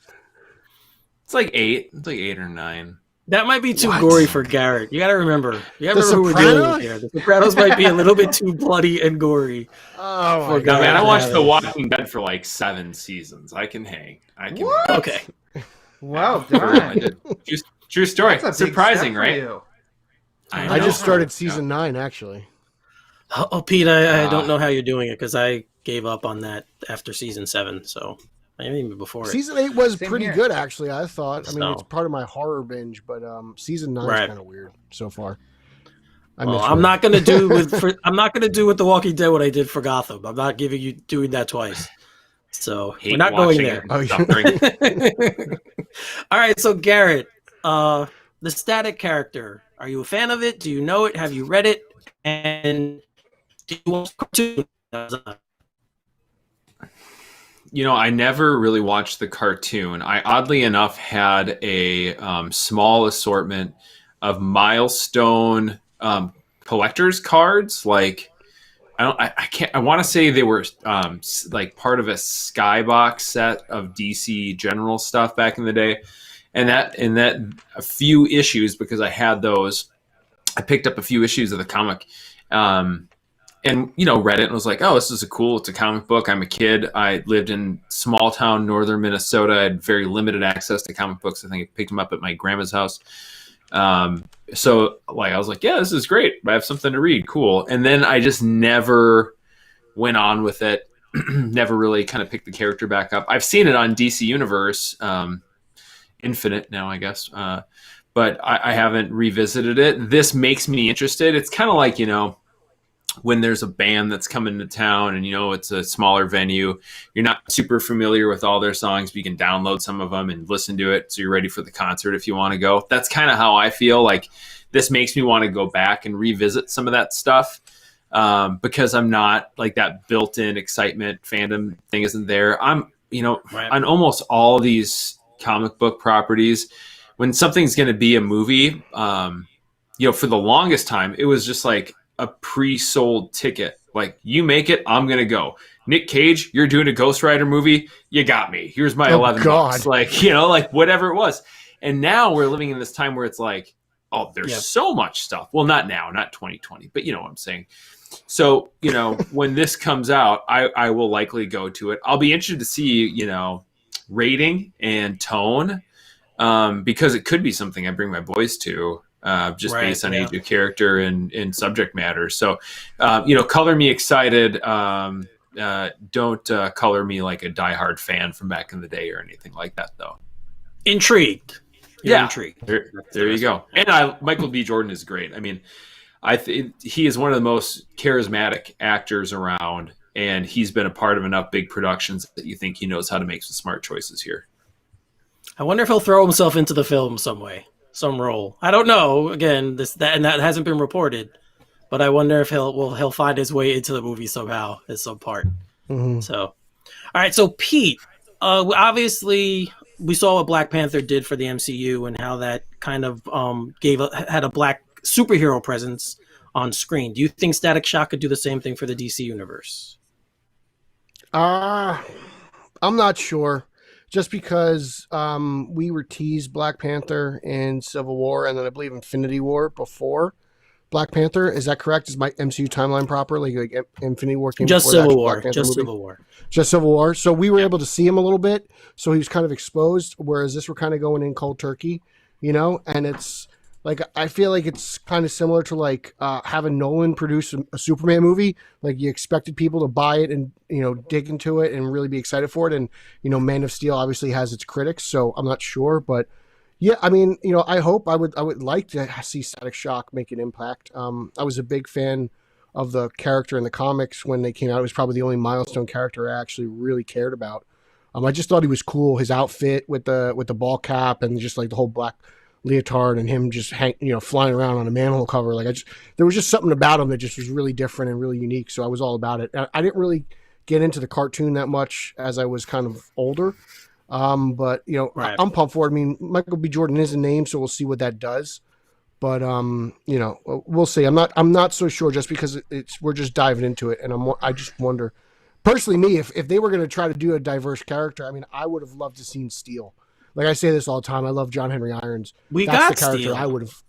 It's like 8. It's like 8 or 9. That might be too gory for Garret. You got to remember. You got to remember who we're dealing with here. The Sopranos might be a little bit too bloody and gory. Oh my God, man! I watched The Walking Dead for like 7 seasons. I can hang. What? Okay. Wow, done. True story. Surprising, right? I just started season 9, actually. Oh, Pete, I don't know how you're doing it because I gave up on that after season 7. So. Even before season 8 was pretty good, actually. I thought. I mean, it's part of my horror binge, but season 9 is kind of weird so far. I'm not gonna do with The Walking Dead what I did for Gotham. I'm not doing that twice. So we're not going there. All right, so Garret, the Static character. Are you a fan of it? Do you know it? Have you read it? And do you watch the cartoon? I never really watched the cartoon. I oddly enough had a small assortment of Milestone collector's cards. Like, I want to say they were like part of a Skybox set of DC General stuff back in the day, and that a few issues, because I had those. I picked up a few issues of the comic. And, read it and was like, oh, it's a comic book. I'm a kid. I lived in small town, northern Minnesota. I had very limited access to comic books. I think I picked them up at my grandma's house. So I was like, yeah, this is great. I have something to read. Cool. And then I just never went on with it. Never really kind of picked the character back up. I've seen it on DC Universe. Infinite now, I guess. But I haven't revisited it. This makes me interested. It's kind of like, when there's a band that's coming to town and it's a smaller venue, you're not super familiar with all their songs, but you can download some of them and listen to it so you're ready for the concert if you want to go. That's kind of how I feel. Like, this makes me want to go back and revisit some of that stuff, because I'm not like, that built-in excitement fandom thing isn't there. I'm Right. on almost all these comic book properties, when something's going to be a movie, for the longest time it was just like a pre-sold ticket. Like, you make it, I'm gonna go. Nick Cage, you're doing a Ghost Rider movie, you got me. Here's my $11. Like, like whatever it was. And now we're living in this time where it's like, oh, there's so much stuff. Well, not now, not 2020, but you know what I'm saying. So, when this comes out, I will likely go to it. I'll be interested to see, rating and tone, because it could be something I bring my boys to. Just based on age of character and subject matter. So, color me excited. Don't color me like a diehard fan from back in the day or anything like that, though. Intrigued. You're intrigued. There you go. And Michael B. Jordan is great. I mean, I think he is one of the most charismatic actors around, and he's been a part of enough big productions that you think he knows how to make some smart choices here. I wonder if he'll throw himself into the film some way. Some role. I don't know. Again, that hasn't been reported, but I wonder if he'll find his way into the movie somehow as some part. Mm-hmm. So, all right. So Pete, obviously we saw what Black Panther did for the MCU and how that kind of had a black superhero presence on screen. Do you think Static Shock could do the same thing for the DC universe? I'm not sure. Just because we were teased Black Panther in Civil War and then I believe Infinity War before Black Panther. Is that correct? Is my MCU timeline proper? Like Infinity War came just before Civil War. Just Civil War. Just Civil War. So we were able to see him a little bit. So he was kind of exposed, whereas this we're kind of going in cold turkey, and it's like, I feel like it's kind of similar to like having Nolan produce a Superman movie. Like, you expected people to buy it and, dig into it and really be excited for it. And, Man of Steel obviously has its critics, so I'm not sure. But yeah, I mean, I hope I would like to see Static Shock make an impact. I was a big fan of the character in the comics when they came out. It was probably the only milestone character I actually really cared about. I just thought he was cool. His outfit with the ball cap and just like the whole black leotard and him just flying around on a manhole cover. Like, there was just something about him that just was really different and really unique. So I was all about it. I didn't really get into the cartoon that much as I was kind of older. But Right. I'm pumped for it. I mean, Michael B. Jordan is a name, so we'll see what that does. But we'll see. I'm not so sure just because we're just diving into it, and I just wonder, personally, me, if they were going to try to do a diverse character, I mean, I would have loved to seen Steel. Like, I say this all the time, I love John Henry Irons. That's the character Steel. I would have.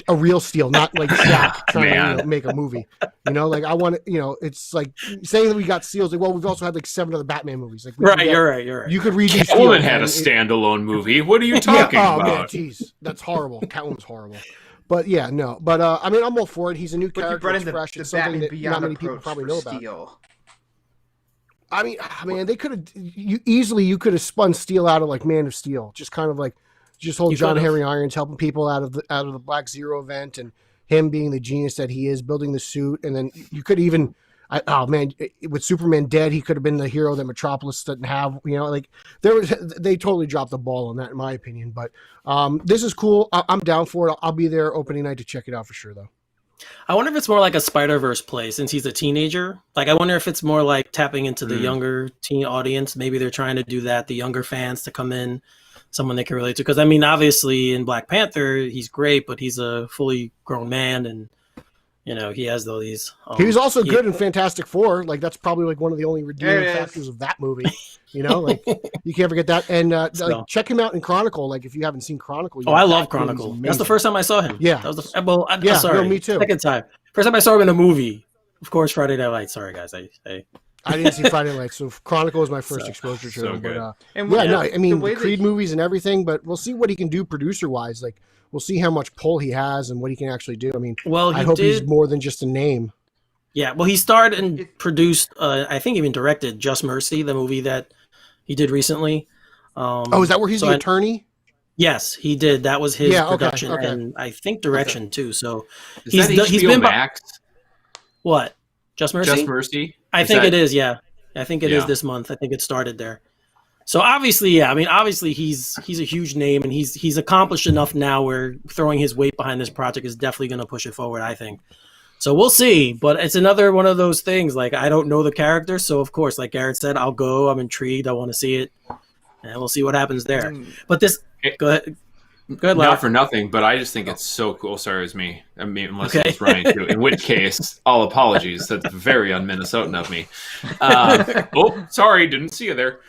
A real Steel, not like Shaq trying to make a movie. Like, I want to. It's like saying that we got Steel's like, well, we've also had like 7 other Batman movies. Like, You're right. You could read Catwoman had a standalone movie. What are you talking about? Man, geez, that's horrible. Catwoman's horrible. But yeah, no. But I mean, I'm all for it. He's a new character. It's fresh. It's something that not many people probably know about. Steel. I mean, they could have you could have spun Steel out of like Man of Steel, just kind of like hold John Henry Irons helping people out of the Black Zero event and him being the genius that he is, building the suit, and then you could even, with Superman dead, he could have been the hero that Metropolis didn't have. Like they totally dropped the ball on that, in my opinion. But this is cool. I'm down for it. I'll be there opening night to check it out for sure, though. I wonder if it's more like a Spider-Verse play since he's a teenager. Like, I wonder if it's more like tapping into the younger teen audience. Maybe they're trying to do that, the younger fans to come in, someone they can relate to. Because, I mean, obviously in Black Panther, he's great, but he's a fully grown man and, he has all these. He was also good in Fantastic Four. Like, that's probably like one of the only redeeming factors of that movie. Like, you can't forget that. And like, check him out in Chronicle. Like, if you haven't seen Chronicle yet. I love Chronicle. That's the first time I saw him. Yeah. That was I'm sorry. No, me too. Second time. First time I saw him in a movie. Of course, Friday Night Lights. Sorry, guys. I didn't see Friday Night Lights, so Chronicle was my first exposure to him. Good. But, And I mean, the Creed movies and everything, but we'll see what he can do producer-wise. Like, we'll see how much pull he has and what he can actually do. I mean, I hope he's more than just a name. Yeah, well, he starred and produced, I think even directed Just Mercy, the movie that he did recently. Is that where he's the attorney? Yes, he did. That was his production and I think direction too. So he's been Max. What? Just Mercy? Just Mercy? I think it is, yeah. I think it is this month. I think it started there. So obviously, yeah, I mean, obviously he's a huge name and he's accomplished enough now where throwing his weight behind this project is definitely going to push it forward, I think. So we'll see, but it's another one of those things. Like, I don't know the character, so of course, like Garret said, I'll go. I'm intrigued. I want to see it, and we'll see what happens there. But this, go ahead. Good luck. Not for nothing, but I just think it's so cool. Sorry, it was me. I mean, unless it was Ryan too. In which case, all apologies. That's very un-Minnesotan of me. Sorry, didn't see you there.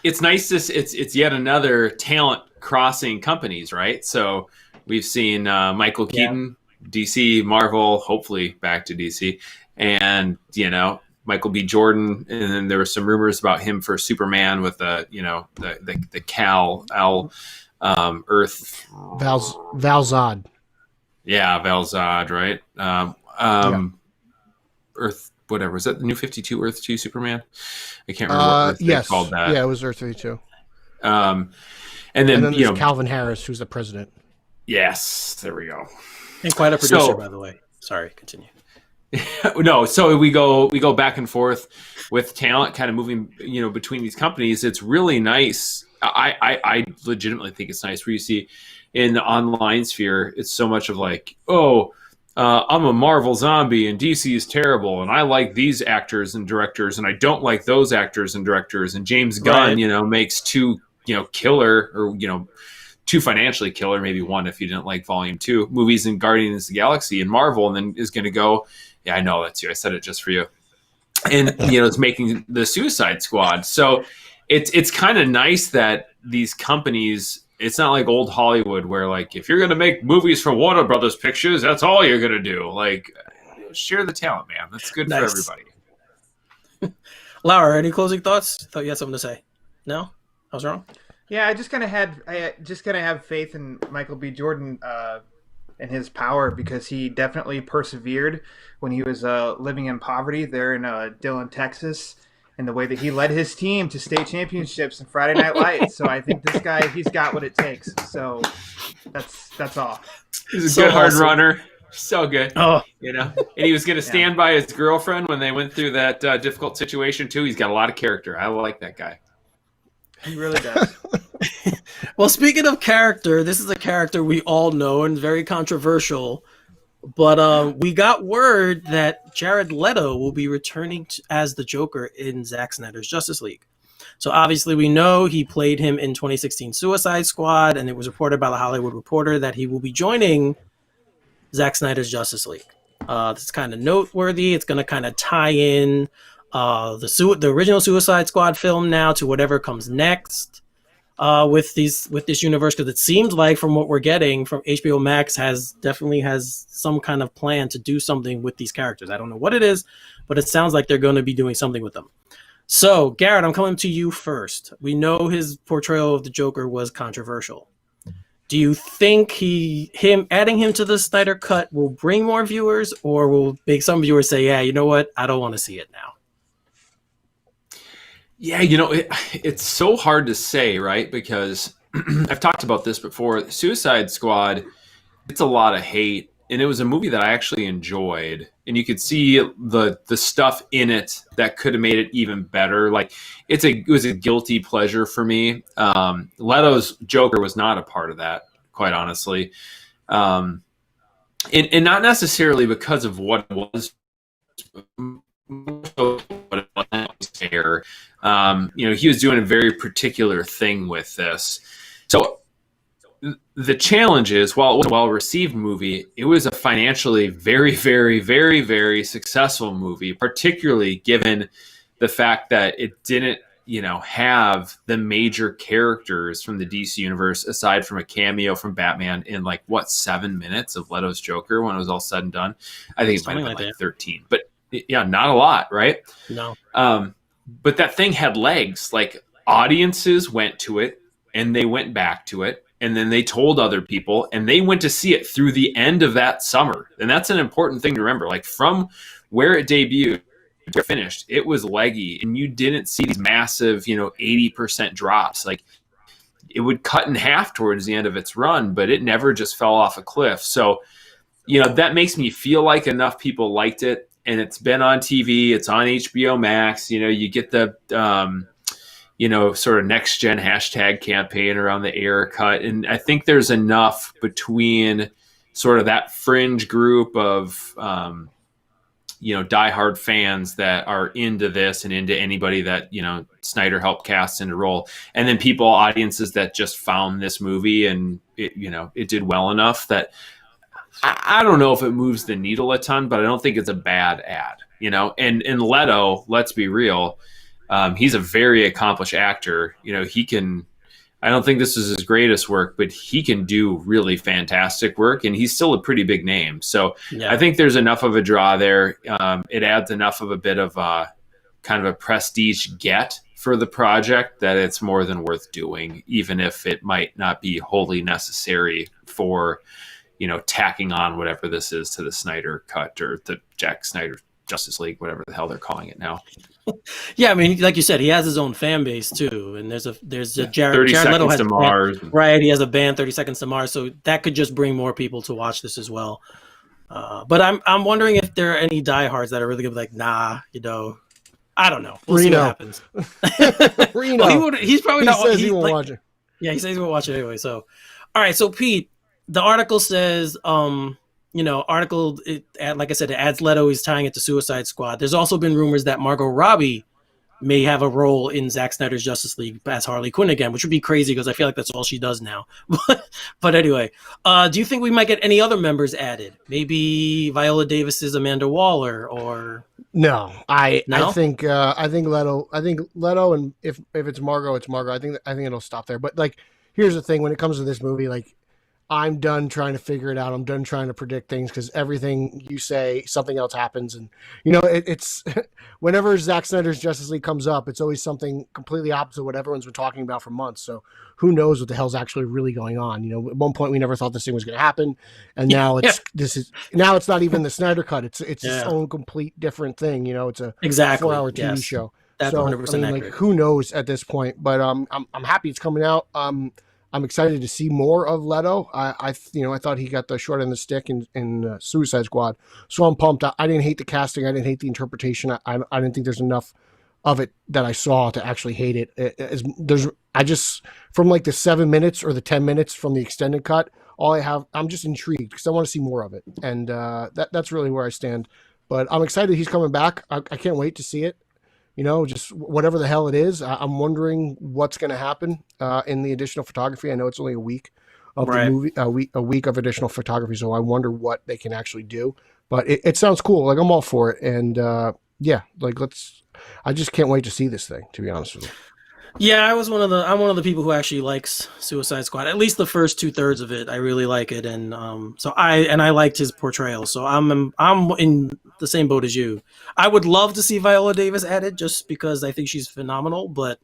It's nice to. It's yet another talent crossing companies, right? So we've seen Michael Keaton, DC, Marvel, hopefully back to DC, and Michael B. Jordan, and then there were some rumors about him for Superman with the Cal Earth Val-Zod. Yeah, Val-Zod, right? Earth, whatever. Was that the New 52 Earth 2 Superman? I can't remember what Earth they called that. Yeah, it was Earth 32. And then there's Calvin Harris, who's the president. Yes, there we go. And quite a producer, by the way. Sorry, continue. No, so we go back and forth with talent kind of moving, between these companies. It's really nice. I legitimately think it's nice where you see in the online sphere, it's so much of like, I'm a Marvel zombie and DC is terrible, and I like these actors and directors, and I don't like those actors and directors. And James Gunn, makes two, killer or two financially killer, maybe one if you didn't like Volume 2 movies in Guardians of the Galaxy and Marvel, and then is going to go. Yeah, I know that's you. I said it just for you. And it's making the Suicide Squad. So it's kind of nice that these companies. It's not like old Hollywood where, like, if you're going to make movies for Warner Brothers Pictures, that's all you're going to do. Like, share the talent, man. That's good for everybody. Laura, any closing thoughts? Thought you had something to say. No? I was wrong? Yeah, I just kind of have faith in Michael B. Jordan and his power, because he definitely persevered when he was living in poverty there in Dillon, Texas. And the way that he led his team to state championships and Friday Night Lights. So I think this guy, he's got what it takes. So that's all. He's a good hard runner. So good. And he was going to stand by his girlfriend when they went through that difficult situation too. He's got a lot of character. I like that guy. He really does. Well, speaking of character, this is a character we all know and very controversial. But we got word that Jared Leto will be returning as the Joker in Zack Snyder's Justice League. So obviously we know he played him in 2016 Suicide Squad, and it was reported by The Hollywood Reporter that he will be joining Zack Snyder's Justice League. It's kind of noteworthy. It's going to kind of tie in the original Suicide Squad film now to whatever comes next. With this universe, because it seems like from what we're getting from HBO Max definitely has some kind of plan to do something with these characters. I don't know what it is, but it sounds like they're going to be doing something with them. So Garret, I'm coming to you first. We know his portrayal of the Joker was controversial. Do you think adding him to the Snyder Cut will bring more viewers, or will make some viewers say, yeah, you know what, I don't want to see it now? Yeah, it's so hard to say, right? Because I've talked about this before. Suicide Squad, it's a lot of hate, and it was a movie that I actually enjoyed. And you could see the stuff in it that could have made it even better. Like, it was a guilty pleasure for me. Leto's Joker was not a part of that, quite honestly, and not necessarily because of what it was. He was doing a very particular thing with this. So the challenge is, while it was a well-received movie, it was a financially very, very, very, very successful movie, particularly given the fact that it didn't, have the major characters from the DC universe, aside from a cameo from Batman in 7 minutes of Leto's Joker when it was all said and done. I think it might have been 13, but yeah, not a lot, right? No. But that thing had legs. Like, audiences went to it, and they went back to it, and then they told other people, and they went to see it through the end of that summer. And that's an important thing to remember. Like, from where it debuted you're finished, it was leggy, and you didn't see these massive, 80% drops. Like, it would cut in half towards the end of its run, but it never just fell off a cliff. So, that makes me feel like enough people liked it, and it's been on TV. It's on HBO Max. You get the, sort of next gen hashtag campaign around the air cut. And I think there's enough between sort of that fringe group of, diehard fans that are into this and into anybody that, Snyder helped cast into role. And then audiences that just found this movie and it did well enough that I don't know if it moves the needle a ton, but I don't think it's a bad ad, and Leto, let's be real. He's a very accomplished actor. I don't think this is his greatest work, but he can do really fantastic work, and he's still a pretty big name. So yeah. I think there's enough of a draw there. It adds enough of a bit of a kind of a prestige get for the project that it's more than worth doing, even if it might not be wholly necessary for, tacking on whatever this is to the Snyder cut or the Jack Snyder Justice League, whatever the hell they're calling it now. Yeah, I mean, like you said, he has his own fan base too, and there's a Jared Leto has to Mars, right? He has a band, 30 Seconds to Mars, so that could just bring more people to watch this as well. But I'm wondering if there are any diehards that are really gonna be like, nah, I don't know. We'll see what happens. Reno, well, he's probably not. Says he won't watch it. Yeah, he says he won't watch it anyway. So, all right. So Pete, the article says, like I said, it adds Leto. He's tying it to Suicide Squad. There's also been rumors that Margot Robbie may have a role in Zack Snyder's Justice League as Harley Quinn again, which would be crazy because I feel like that's all she does now. But anyway, do you think we might get any other members added? Maybe Viola Davis's Amanda Waller or no? I think Leto. And if it's Margot, it's Margot. I think it'll stop there. But like, here's the thing: when it comes to this movie, like, I'm done trying to figure it out. I'm done trying to predict things because everything you say, something else happens. And, it's whenever Zack Snyder's Justice League comes up, it's always something completely opposite of what everyone's been talking about for months. So who knows what the hell's actually really going on? At one point we never thought this thing was going to happen. And now now it's not even the Snyder cut. It's its own complete different thing. It's a 4-hour TV show. That's 100% accurate. Who knows at this point, but I'm happy it's coming out. I'm excited to see more of Leto. I thought he got the short end of the stick in Suicide Squad, so I'm pumped. I didn't hate the casting. I didn't hate the interpretation. I didn't think there's enough of it that I saw to actually hate it. From like the 7 minutes or the 10 minutes from the extended cut, I'm just intrigued because I want to see more of it, and that's really where I stand. But I'm excited he's coming back. I can't wait to see it. Just whatever the hell it is. I'm wondering what's going to happen in the additional photography. I know it's only a week of the movie, a week of additional photography. So I wonder what they can actually do. But it sounds cool. Like, I'm all for it. And I just can't wait to see this thing, to be honest with you. Yeah, I'm one of the people who actually likes Suicide Squad. At least the first 2/3 of it, I really like it, and I liked his portrayal. So I'm in the same boat as you. I would love to see Viola Davis added, just because I think she's phenomenal. But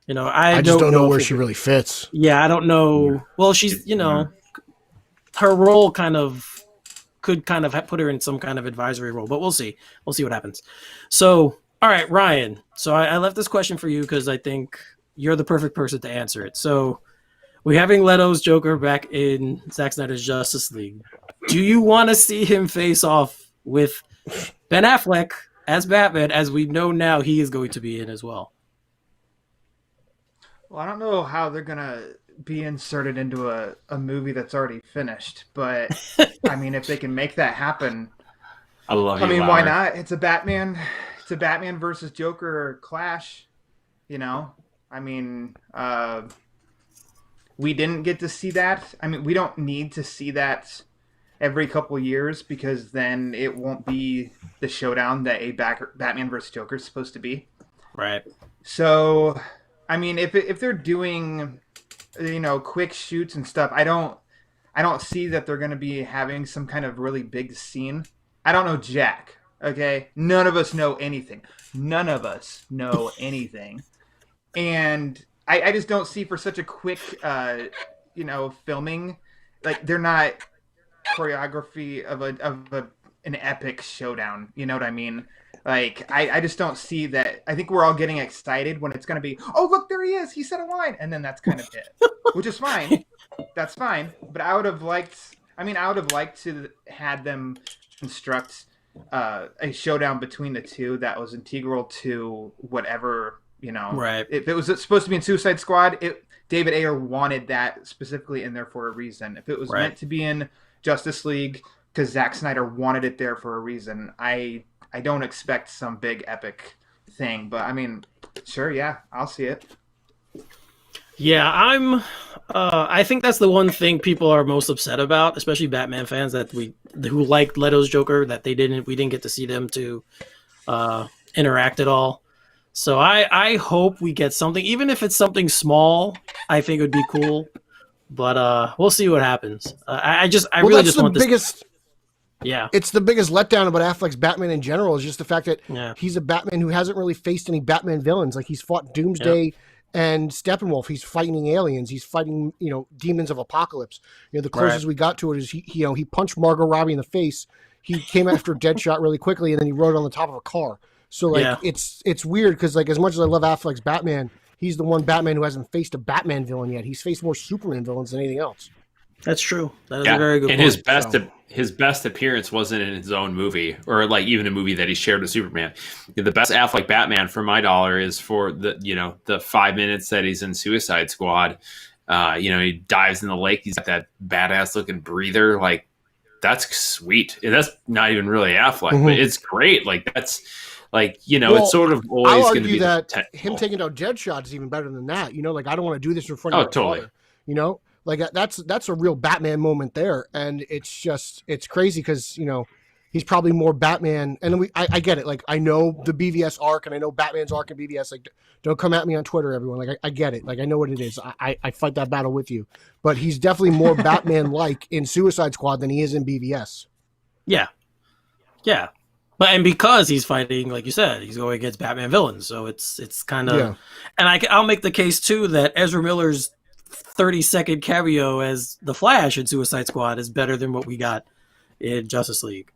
I just don't know where she really fits. Yeah, I don't know. Well, she's her role could put her in some kind of advisory role, but we'll see. We'll see what happens. So. All right, Ryan. So I left this question for you because I think you're the perfect person to answer it. So we're having Leto's Joker back in Zack Snyder's Justice League. Do you want to see him face off with Ben Affleck as Batman, as we know now he is going to be in as well? Well, I don't know how they're going to be inserted into a movie that's already finished. But, I mean, if they can make that happen, why not? It's a Batman versus Joker clash, I mean, we didn't get to see that. I mean, we don't need to see that every couple of years because then it won't be the showdown that a Batman versus Joker is supposed to be. Right. So, I mean, if they're doing, quick shoots and stuff, I don't see that they're going to be having some kind of really big scene. I don't know Jack. Okay, none of us know anything. And I just don't see for such a quick, filming, like they're not choreography of an epic showdown. You know what I mean? Like, I just don't see that. I think we're all getting excited when it's going to be, oh, look, there he is. He said a line. And then that's kind of it, which is fine. That's fine. But I would have liked to had them construct a showdown between the two that was integral to whatever, Right. If it was supposed to be in Suicide Squad, David Ayer wanted that specifically in there for a reason. If it was meant to be in Justice League, because Zack Snyder wanted it there for a reason, I don't expect some big epic thing, but I mean, sure, yeah, I'll see it. Yeah, I think that's the one thing people are most upset about, especially Batman fans who liked Leto's Joker, that we didn't get to see them to interact at all. So I hope we get something, even if it's something small. I think it would be cool, but we'll see what happens. I really just want this. Yeah, it's the biggest letdown about Affleck's Batman in general is just the fact that he's a Batman who hasn't really faced any Batman villains. Like, he's fought Doomsday and Steppenwolf. He's fighting aliens. He's fighting, demons of apocalypse. The closest we got to it is he punched Margot Robbie in the face. He came after Deadshot really quickly, and then he rode on the top of a car. So it's weird because, like, as much as I love Affleck's Batman, he's the one Batman who hasn't faced a Batman villain yet. He's faced more Superman villains than anything else. That's true. That is a very good point. And his best appearance wasn't in his own movie, or like even a movie that he shared with Superman. The best Affleck Batman for my dollar is for the 5 minutes that he's in Suicide Squad. He dives in the lake. He's got that badass looking breather. Like, that's sweet. And that's not even really Affleck, but it's great. Like, that's like, it's sort of always going to be that him taking out Deadshot is even better than that. Like, I don't want to do this in front of my father. Like, that's a real Batman moment there, and it's crazy because he's probably more Batman. And then I get it. Like, I know the BVS arc, and I know Batman's arc in BVS. Like, don't come at me on Twitter, everyone. Like, I get it. Like, I know what it is. I fight that battle with you. But he's definitely more Batman-like in Suicide Squad than he is in BVS. Yeah, and because he's fighting, like you said, he's going against Batman villains, so it's kind of. And I'll make the case too that Ezra Miller's 30-second cameo as the Flash in Suicide Squad is better than what we got in Justice League.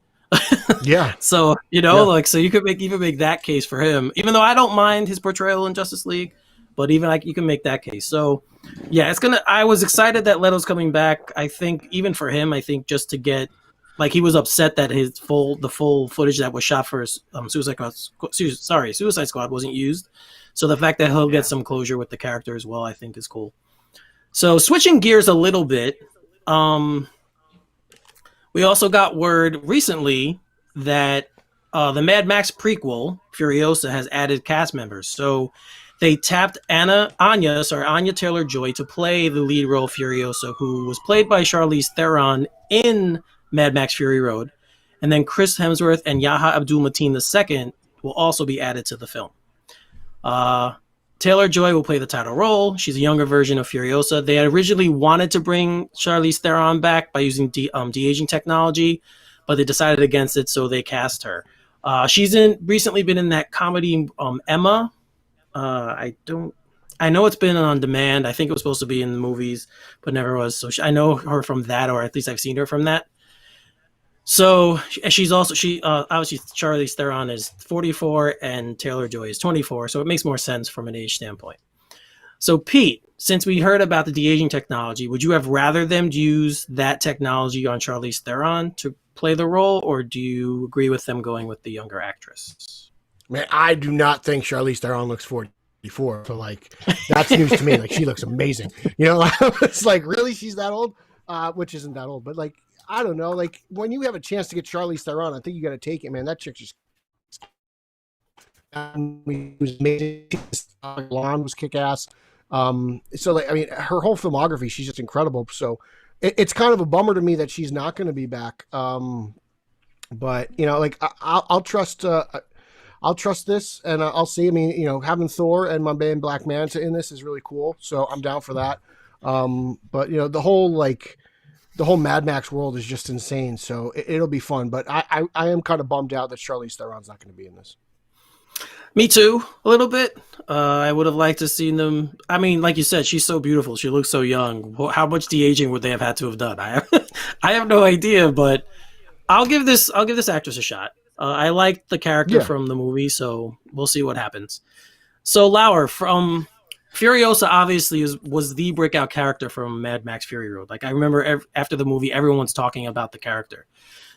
So so you could even make that case for him, even though I don't mind his portrayal in Justice League, but even you can make that case. So I was excited that Leto's coming back. I think even for him, just to get, like, he was upset that the full footage that was shot for Suicide Squad wasn't used. So the fact that he'll get some closure with the character as well, I think is cool. So switching gears a little bit, we also got word recently that the Mad Max prequel, Furiosa, has added cast members. So they tapped Anya Taylor-Joy to play the lead role Furiosa, who was played by Charlize Theron in Mad Max Fury Road. And then Chris Hemsworth and Yahya Abdul-Mateen II will also be added to the film. Taylor-Joy will play the title role. She's a younger version of Furiosa. They originally wanted to bring Charlize Theron back by using de-aging technology, but they decided against it, so they cast her. She's recently been in that comedy Emma. I know it's been on demand. I think it was supposed to be in the movies, but never was. So I know her from that, or at least I've seen her from that. So she's obviously Charlize Theron is 44 and Taylor-Joy is 24, so it makes more sense from an age standpoint. So Pete, since we heard about the de-aging technology, would you have rather them use that technology on Charlize Theron to play the role, or do you agree with them going with the younger actress? Man, I do not think Charlize Theron looks 44. So, like, that's news to me. Like, she looks amazing. It's like, really, she's that old? Which isn't that old, but like, I don't know. Like, when you have a chance to get Charlize Theron, I think you got to take it, man. That chick just was amazing. Blonde was kick ass. So, like, I mean, her whole filmography, she's just incredible. So, it's kind of a bummer to me that she's not going to be back. But like, I'll trust. I'll trust this, and I'll see. I mean, having Thor and my man Black Manta in this is really cool. So I'm down for that. But the whole Mad Max world is just insane. So it'll be fun. But I am kind of bummed out that Charlize Theron's not going to be in this. Me too, a little bit. I would have liked to see them. I mean, like you said, she's so beautiful. She looks so young. How much de-aging would they have had to have done? I have no idea, but I'll give this actress a shot. I liked the character from the movie, so we'll see what happens. So Lauer from Furiosa obviously was the breakout character from Mad Max Fury Road. Like I remember after the movie, everyone's talking about the character.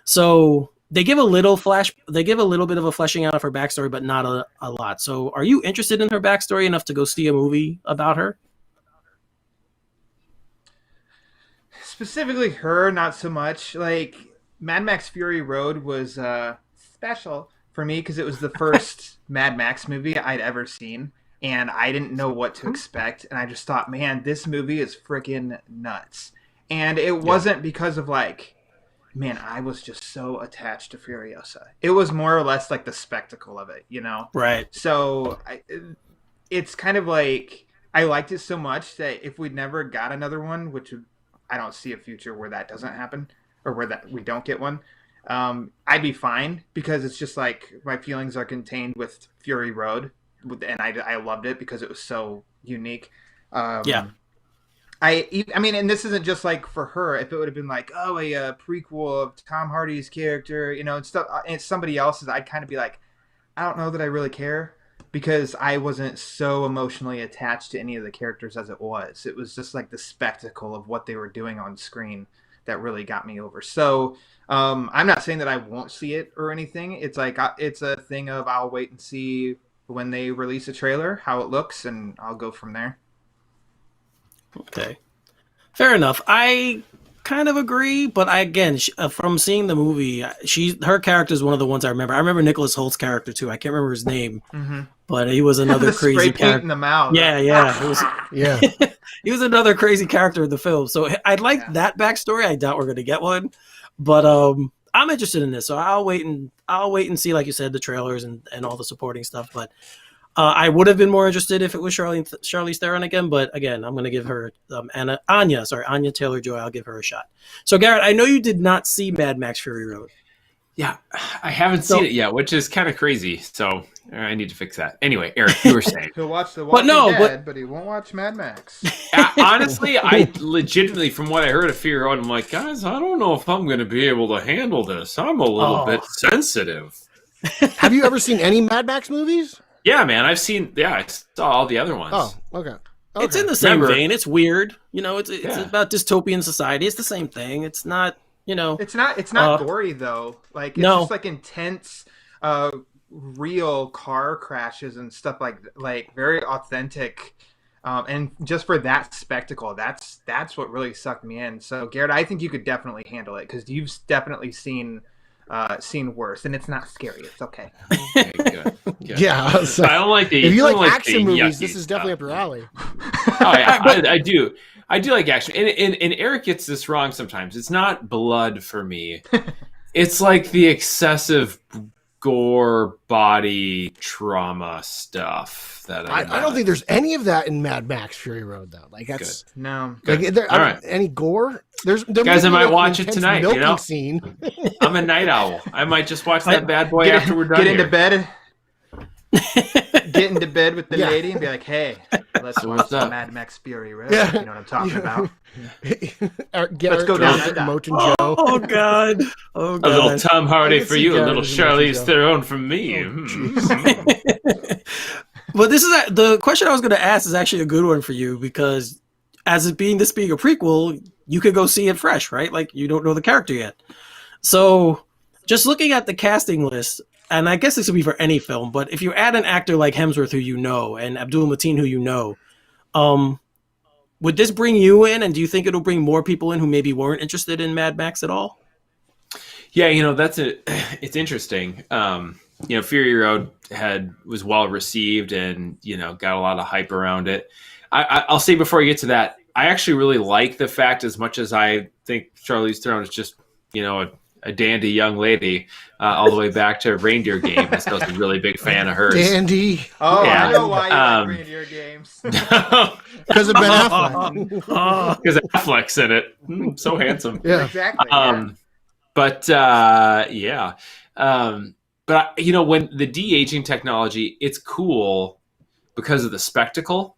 So they give a little bit of a fleshing out of her backstory, but not a lot. So are you interested in her backstory enough to go see a movie about her? Specifically her, not so much. Like Mad Max Fury Road was special for me because it was the first Mad Max movie I'd ever seen, and I didn't know what to expect, and I just thought, man, this movie is freaking nuts. And it wasn't because of like, man, I was just so attached to Furiosa. It was more or less like the spectacle of it, you know? Right. So it's kind of like I liked it so much that if we never got another one, which I don't see a future where that doesn't happen or where that we don't get one, I'd be fine because it's just like my feelings are contained with Fury Road, and I loved it because it was so unique. I mean, and this isn't just like for her. If it would have been like, oh, a prequel of Tom Hardy's character, you know, and stuff, and it's somebody else's, I'd kind of be like, I don't know that I really care because I wasn't so emotionally attached to any of the characters as it was. It was just like the spectacle of what they were doing on screen that really got me over. So I'm not saying that I won't see it or anything. It's like it's a thing of I'll wait and see when they release a trailer how it looks, and I'll go from there. Okay, fair enough. I kind of agree, but from seeing the movie, her character is one of the ones I remember. I remember Nicholas Holt's character too. I can't remember his name, but he was another the crazy spray character. paint in the mouth. Yeah, he was another crazy character in the film. So I'd like that backstory. I doubt we're going to get one, but I'm interested in this. So I'll wait and see, like you said, the trailers and all the supporting stuff. But I would have been more interested if it was Charlize Theron again, but again, I'm going to give her Anya Taylor-Joy. I'll give her a shot. So Garrett, I know you did not see Mad Max Fury Road. Yeah, I haven't seen it yet, which is kind of crazy. So I need to fix that. Anyway, Eric, you were saying he'll watch The Walking Dead, but he won't watch Mad Max. Honestly, I legitimately, from what I heard of Fury Road, I'm like, guys, I don't know if I'm going to be able to handle this. I'm a little bit sensitive. Have you ever seen any Mad Max movies? Yeah, man, I saw all the other ones. Oh, okay. It's in the same vein. It's weird. You know, it's about dystopian society. It's the same thing. It's not, you know. It's not gory though. Like it's just like intense real car crashes and stuff like very authentic. And just for that spectacle, that's what really sucked me in. So Garrett, I think you could definitely handle it because you've definitely seen worse, and it's not scary. It's okay. Okay, good. Yeah, so I don't like the. If you like the action movies, this is definitely stuff. up your alley. Oh, yeah, I do. I do like action, and Eric gets this wrong sometimes. It's not blood for me. It's like the excessive gore, body trauma stuff that I don't think there's any of that in Mad Max Fury Road though. Like that's good. No. Like all right. Any gore? Guys, I might watch it tonight. You know, scene. I'm a night owl. I might just watch that bad boy after we're done. Get into bed. Get into bed with the lady and be like, "Hey, let's watch the Mad Max Fury Road." Yeah. You know what I'm talking about. Let's go down to Moten Joe. Oh God! Oh God! A little Tom Hardy for you, a little Charlize Theron for me. But this is the question I was going to ask is actually a good one for you because as being a prequel, you could go see it fresh, right? Like you don't know the character yet. So just looking at the casting list, and I guess this would be for any film, but if you add an actor like Hemsworth, who you know, and Abdul Mateen, who you know, would this bring you in? And do you think it'll bring more people in who maybe weren't interested in Mad Max at all? Yeah, you know, it's interesting. You know, Fury Road was well received and, you know, got a lot of hype around it. I'll say before I get to that, I actually really like the fact, as much as I think Charlize Theron is just, you know, a dandy young lady, all the way back to Reindeer Games. I was a really big fan of hers. Dandy. Oh, yeah. I know why you like Reindeer Games. Because of Ben Affleck. Because Affleck's in it. So handsome. Yeah, exactly. But but you know, when the de-aging technology, it's cool because of the spectacle.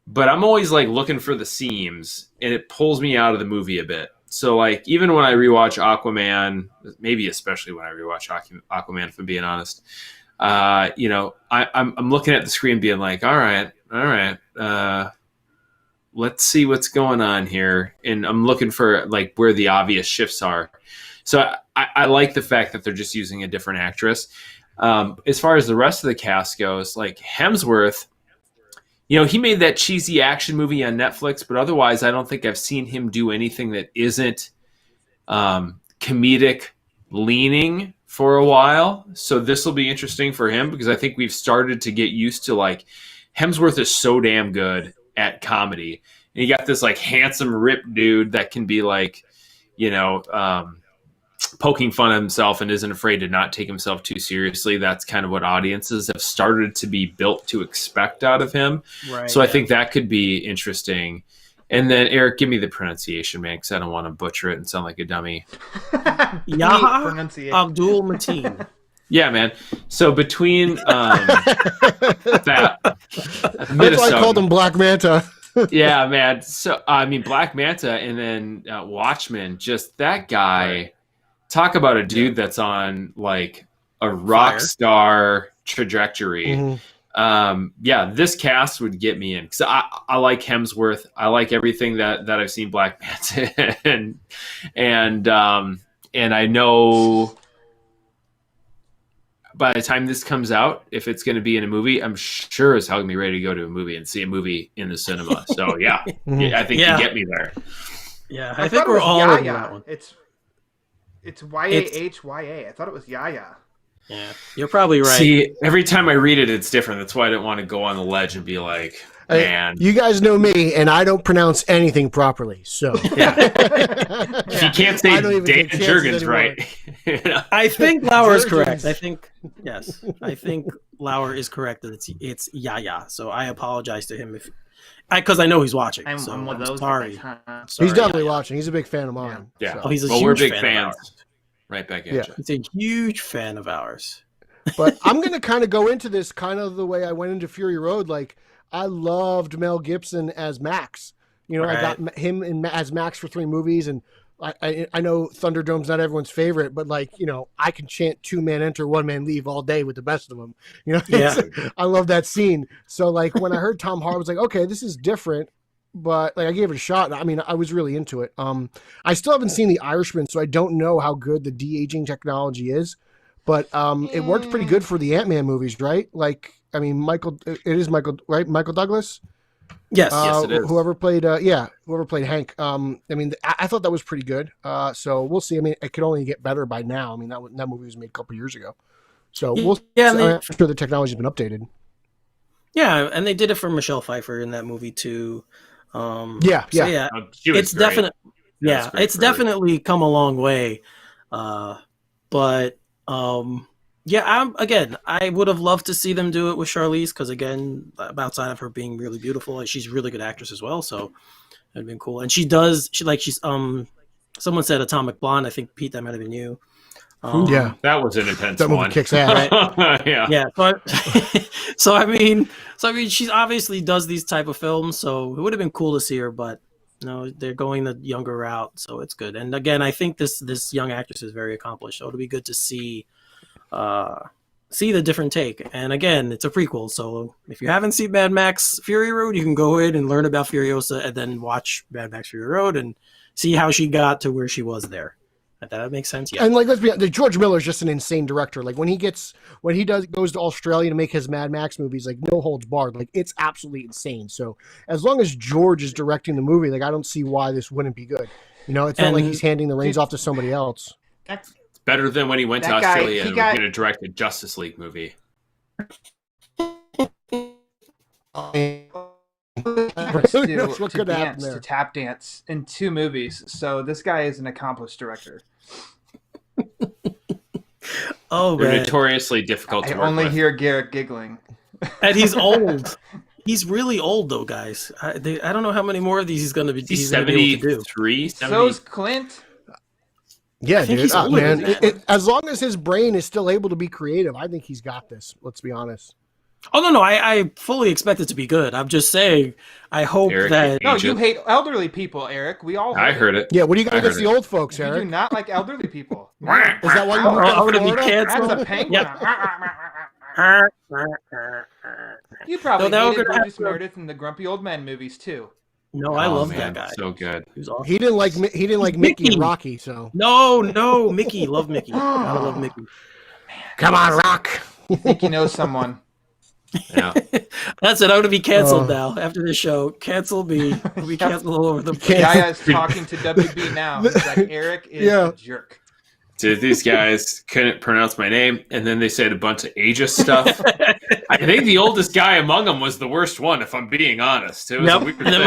But I'm always like looking for the seams, and it pulls me out of the movie a bit. So like even when I rewatch Aquaman, maybe especially when I rewatch Aquaman, if I'm being honest, you know, I'm looking at the screen being like, all right, let's see what's going on here, and I'm looking for like where the obvious shifts are. So I like the fact that they're just using a different actress. As far as the rest of the cast goes, like Hemsworth, you know, he made that cheesy action movie on Netflix, but otherwise I don't think I've seen him do anything that isn't comedic leaning for a while. So this will be interesting for him because I think we've started to get used to like Hemsworth is so damn good at comedy. And you got this like handsome ripped dude that can be like, you know, poking fun at himself and isn't afraid to not take himself too seriously. That's kind of what audiences have started to be built to expect out of him. Right, so I think that could be interesting. And then Eric, give me the pronunciation, man, because I don't want to butcher it and sound like a dummy. Yaha Abdul Mateen. Yeah, man. So between that, that's why I called him Black Manta. Yeah, man. So I mean, Black Manta, and then Watchmen. Just that guy. Right. Talk about a dude that's on like a rock star trajectory. Mm-hmm. Yeah, this cast would get me in because I like Hemsworth. I like everything that I've seen Black Manta and I know by the time this comes out, if it's going to be in a movie, I'm sure as hell going to be ready to go to a movie and see a movie in the cinema. So yeah, I think you get me there. Yeah, I think we're all in that one. It's Yahya. I thought it was Yahya. Yeah, you're probably right. See, every time I read it, it's different. That's why I didn't want to go on the ledge and be like, man. You guys know me, and I don't pronounce anything properly. So yeah. If you can't say Dan Jurgens right. You know? I think Lauer is correct. I think Lauer is correct that it's Yahya. So I apologize to him because I know he's watching. I'm one of those. Sorry. He's definitely watching. He's a big fan of mine. Yeah. So. Oh, he's a huge big fan. Right back at you. He's a huge fan of ours. But I'm going to kind of go into this kind of the way I went into Fury Road. Like, I loved Mel Gibson as Max. You know, right. I got him as Max for 3 movies, and I know Thunderdome's not everyone's favorite, but like, you know, I can chant 2-man enter, 1-man leave all day with the best of them. You know, yeah. I love that scene. So like when I heard Tom Hardy, I was like, okay, this is different, but like I gave it a shot. I mean, I was really into it. I still haven't seen The Irishman, so I don't know how good the de-aging technology is, but it worked pretty good for the Ant-Man movies, right? Like, I mean, it is Michael, right? Michael Douglas. Yes, yes, it is. Whoever played Hank. I mean, I thought that was pretty good. So we'll see. I mean, it could only get better by now. I mean, that movie was made a couple years ago. So we'll. Yeah, I'm sure the technology's been updated. Yeah, and they did it for Michelle Pfeiffer in that movie too. It's definitely definitely come a long way. But I would have loved to see them do it with Charlize because, again, outside of her being really beautiful, she's a really good actress as well. So it'd been cool. And she's someone said Atomic Blonde. I think Pete, that might have been you. That was an intense that one. Movie kicks ass. Right? Yeah. So I mean, she obviously does these type of films. So it would have been cool to see her, but no, they're going the younger route, so it's good. And again, I think this young actress is very accomplished. So it'll be good to see the different take. And again, it's a prequel, so if you haven't seen Mad Max Fury Road, you can go in and learn about Furiosa and then watch Mad Max Fury Road and see how she got to where she was there. That makes sense. Yeah. And like, let's be honest, George Miller is just an insane director. Like when he goes to Australia to make his Mad Max movies, like no holds barred, like it's absolutely insane. So as long as George is directing the movie, like I don't see why this wouldn't be good. You know, it's not like he's handing the reins off to somebody else. It's better than when he went to Australia and was going to direct a Justice League movie. to tap dance in 2 movies. So this guy is an accomplished director. Oh, they're notoriously difficult to work with. I only hear Garret giggling. And he's old. He's really old, though, guys. I don't know how many more of these he's going to be. He's 73. So's Clint. Yeah, dude. Man, as long as his brain is still able to be creative, I think he's got this. Let's be honest. Oh no, I fully expect it to be good. I'm just saying, I hope Eric, that. No, you hate elderly people, Eric. We all. I heard it. Yeah, what do you got against the old folks, You Eric? do not like elderly people. Is that why you moved I'm out of gonna be Florida? canceled. That's a penguin. You No, probably now we're hated gonna have Burgess to- Meredith in the Grumpy Old Men movies too. No, I love man, that guy. So good. He was awesome. He didn't like Mickey Mickey. and Rocky, so. No, Mickey, love Mickey. Gotta love Mickey. Come on, Rock. I think you know someone. Yeah. That's it. I'm gonna be canceled now after this show. Cancel me. We'll be canceled all over the place. Gaia is talking to WB now. He's like, Eric is a jerk. Dude, these guys couldn't pronounce my name, and then they said a bunch of ageist stuff. I think the oldest guy among them was the worst one, if I'm being honest. It was a weird And then thing.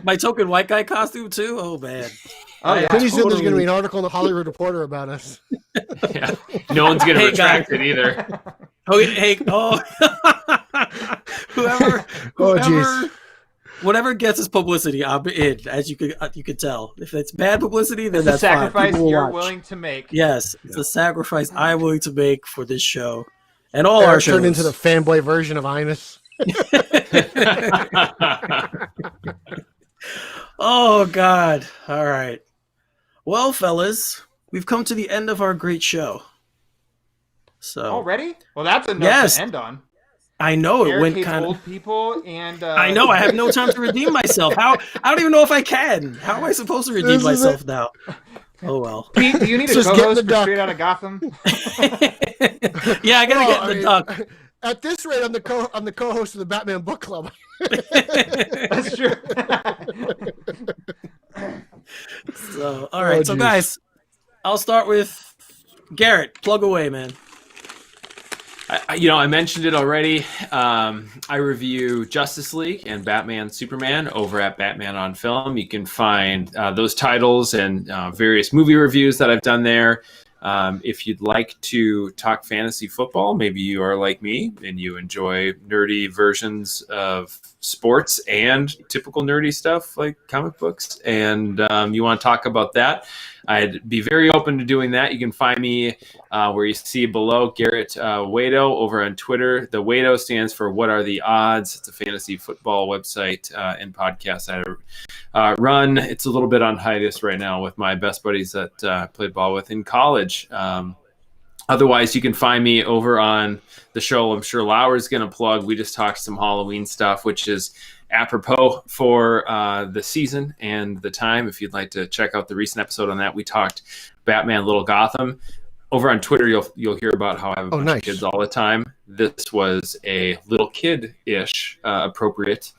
my token white guy costume too. Oh man. Oh yeah. Pretty soon there's going to be an article in the Hollywood Reporter about us. Yeah. No one's going to Hey, retract it either. Whoever, jeez. whatever gets us publicity, I'm in. As you could tell, if it's bad publicity, then It's a that's fine. sacrifice People will you're watch. willing to make. Yes, it's a sacrifice I'm willing to make for this show and all our Eric shows. turned into the fanboy version of Ines. Oh God! All right. Well, fellas, we've come to the end of our great show. So Already? Well, that's enough Yes. to end on. I know it Eric went hates kind of. old people, and I know I have no time to redeem myself. I don't even know if I can. How am I supposed to redeem This is myself now? Oh well. Pete, do you need a Just get co-host in the for duck. Straight Outta Gotham? Yeah, I gotta get in the duck. At this rate, I'm the co-host of the Batman Book Club. That's true. So, all right. So, geez. guys, I'll start with Garrett. Plug away, man. I mentioned it already. I review Justice League and Batman Superman over at Batman on Film. You can find those titles and various movie reviews that I've done there. If you'd like to talk fantasy football, maybe you are like me and you enjoy nerdy versions of sports and typical nerdy stuff like comic books, and you want to talk about that, I'd be very open to doing that. You can find me where you see below, Garret Wado over on Twitter. The Wado stands for What Are the Odds? It's a fantasy football website and podcast I run. It's a little bit on hiatus right now with my best buddies that I played ball with in college. Otherwise, you can find me over on the show I'm sure Lauer's going to plug. We just talked some Halloween stuff, which is apropos for the season and the time. If you'd like to check out the recent episode on that, we talked Batman Little Gotham. Over on Twitter, you'll hear about how I have a bunch of kids all the time. This was a little kid-ish appropriate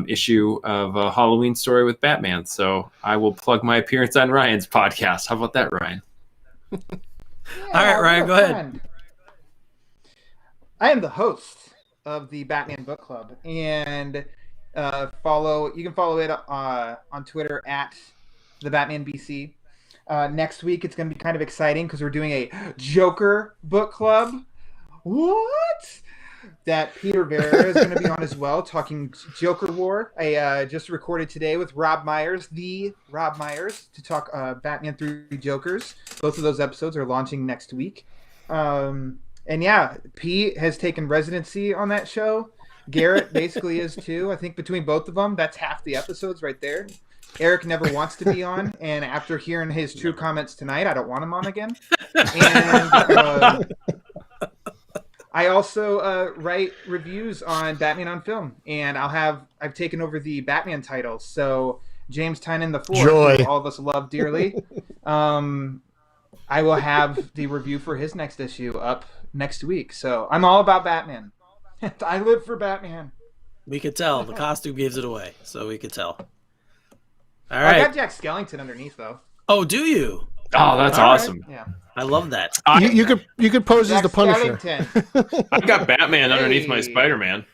issue of a Halloween story with Batman. So I will plug my appearance on Ryan's podcast. How about that, Ryan? All right, Ryan, go ahead. I am the host of the Batman Book Club, and you can follow it on Twitter at the Batman BC. Next week it's going to be kind of exciting because we're doing a Joker book club. What? That Peter Vera is going to be on as well, talking Joker War. I just recorded today with Rob Myers, to talk Batman 3 Jokers. Both of those episodes are launching next week. And yeah, Pete has taken residency on that show. Garrett basically is too. I think between both of them, that's half the episodes right there. Eric never wants to be on, and after hearing his true comments tonight, I don't want him on again. And I also write reviews on Batman on Film, and I've taken over the Batman titles. So James Tynion the Fourth, who all of us love dearly. I will have the review for his next issue up next week. So I'm all about Batman. I live for Batman. We could tell. The costume gives it away, so we could tell. All I right. got Jack Skellington underneath though. Oh, do you? Oh, that's awesome. Yeah. I love that. You could pose as Jack the Punisher. Skellington. I've got Batman underneath my Hey. Spider-Man.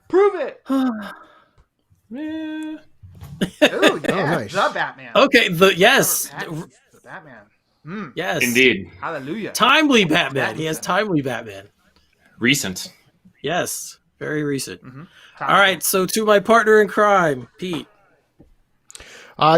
Prove it. Yeah. Ooh, yeah, nice. the Batman. Okay. Yes. The Batman. Yes. Indeed. Hallelujah. Timely Batman. He has timely Batman. Recent. Yes. Very recent. Mm-hmm. All right. So to my partner in crime, Pete.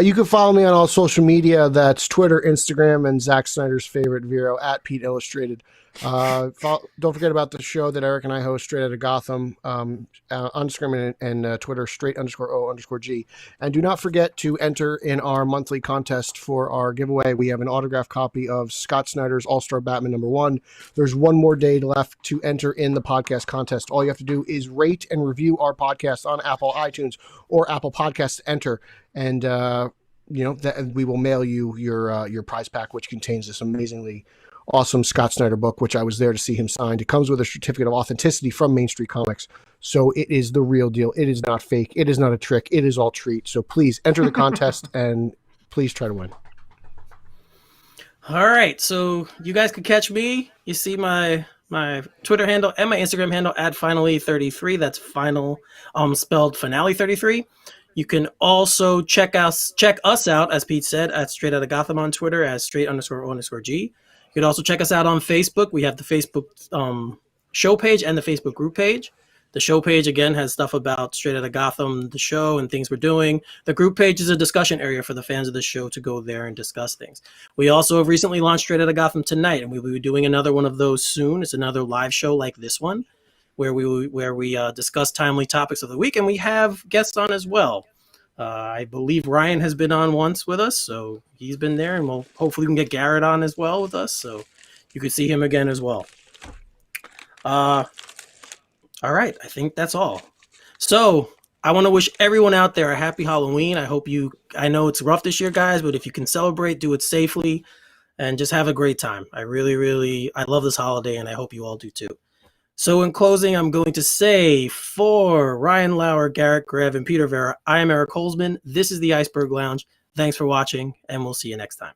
You can follow me on all social media. That's Twitter, Instagram, and Zack Snyder's favorite Vero at Pete Illustrated. Don't forget about the show that Eric and I host, Straight Outta Gotham, on Instagram and Twitter, straight_O_G. And do not forget to enter in our monthly contest for our giveaway. We have an autographed copy of Scott Snyder's All-Star Batman #1. There's one more day left to enter in the podcast contest. All you have to do is rate and review our podcast on Apple iTunes or Apple Podcasts to enter. And, that we will mail you your prize pack, which contains this amazingly awesome Scott Snyder book, which I was there to see him signed. It comes with a certificate of authenticity from Main Street Comics. So it is the real deal. It is not fake. It is not a trick. It is all treat. So please enter the contest and please try to win. All right. So you guys can catch me. You see my Twitter handle and my Instagram handle at finally33. That's final spelled finale 33. You can also check us out, as Pete said, at Straight Outta Gotham on Twitter as straight_O_G. You can also check us out on Facebook. We have the Facebook show page and the Facebook group page. The show page, again, has stuff about Straight Outta Gotham, the show, and things we're doing. The group page is a discussion area for the fans of the show to go there and discuss things. We also have recently launched Straight Outta Gotham tonight, and we will be doing another one of those soon. It's another live show like this one, where we discuss timely topics of the week, and we have guests on as well. I believe Ryan has been on once with us, so he's been there, and hopefully we can get Garret on as well with us, so you can see him again as well. All right, I think that's all. So I want to wish everyone out there a happy Halloween. I know it's rough this year, guys, but if you can celebrate, do it safely, and just have a great time. I love this holiday, and I hope you all do too. So in closing, I'm going to say, for Ryan Lauer, Garret, Grev, and Peter Vera, I am Eric Holzman. This is the Iceberg Lounge. Thanks for watching, and we'll see you next time.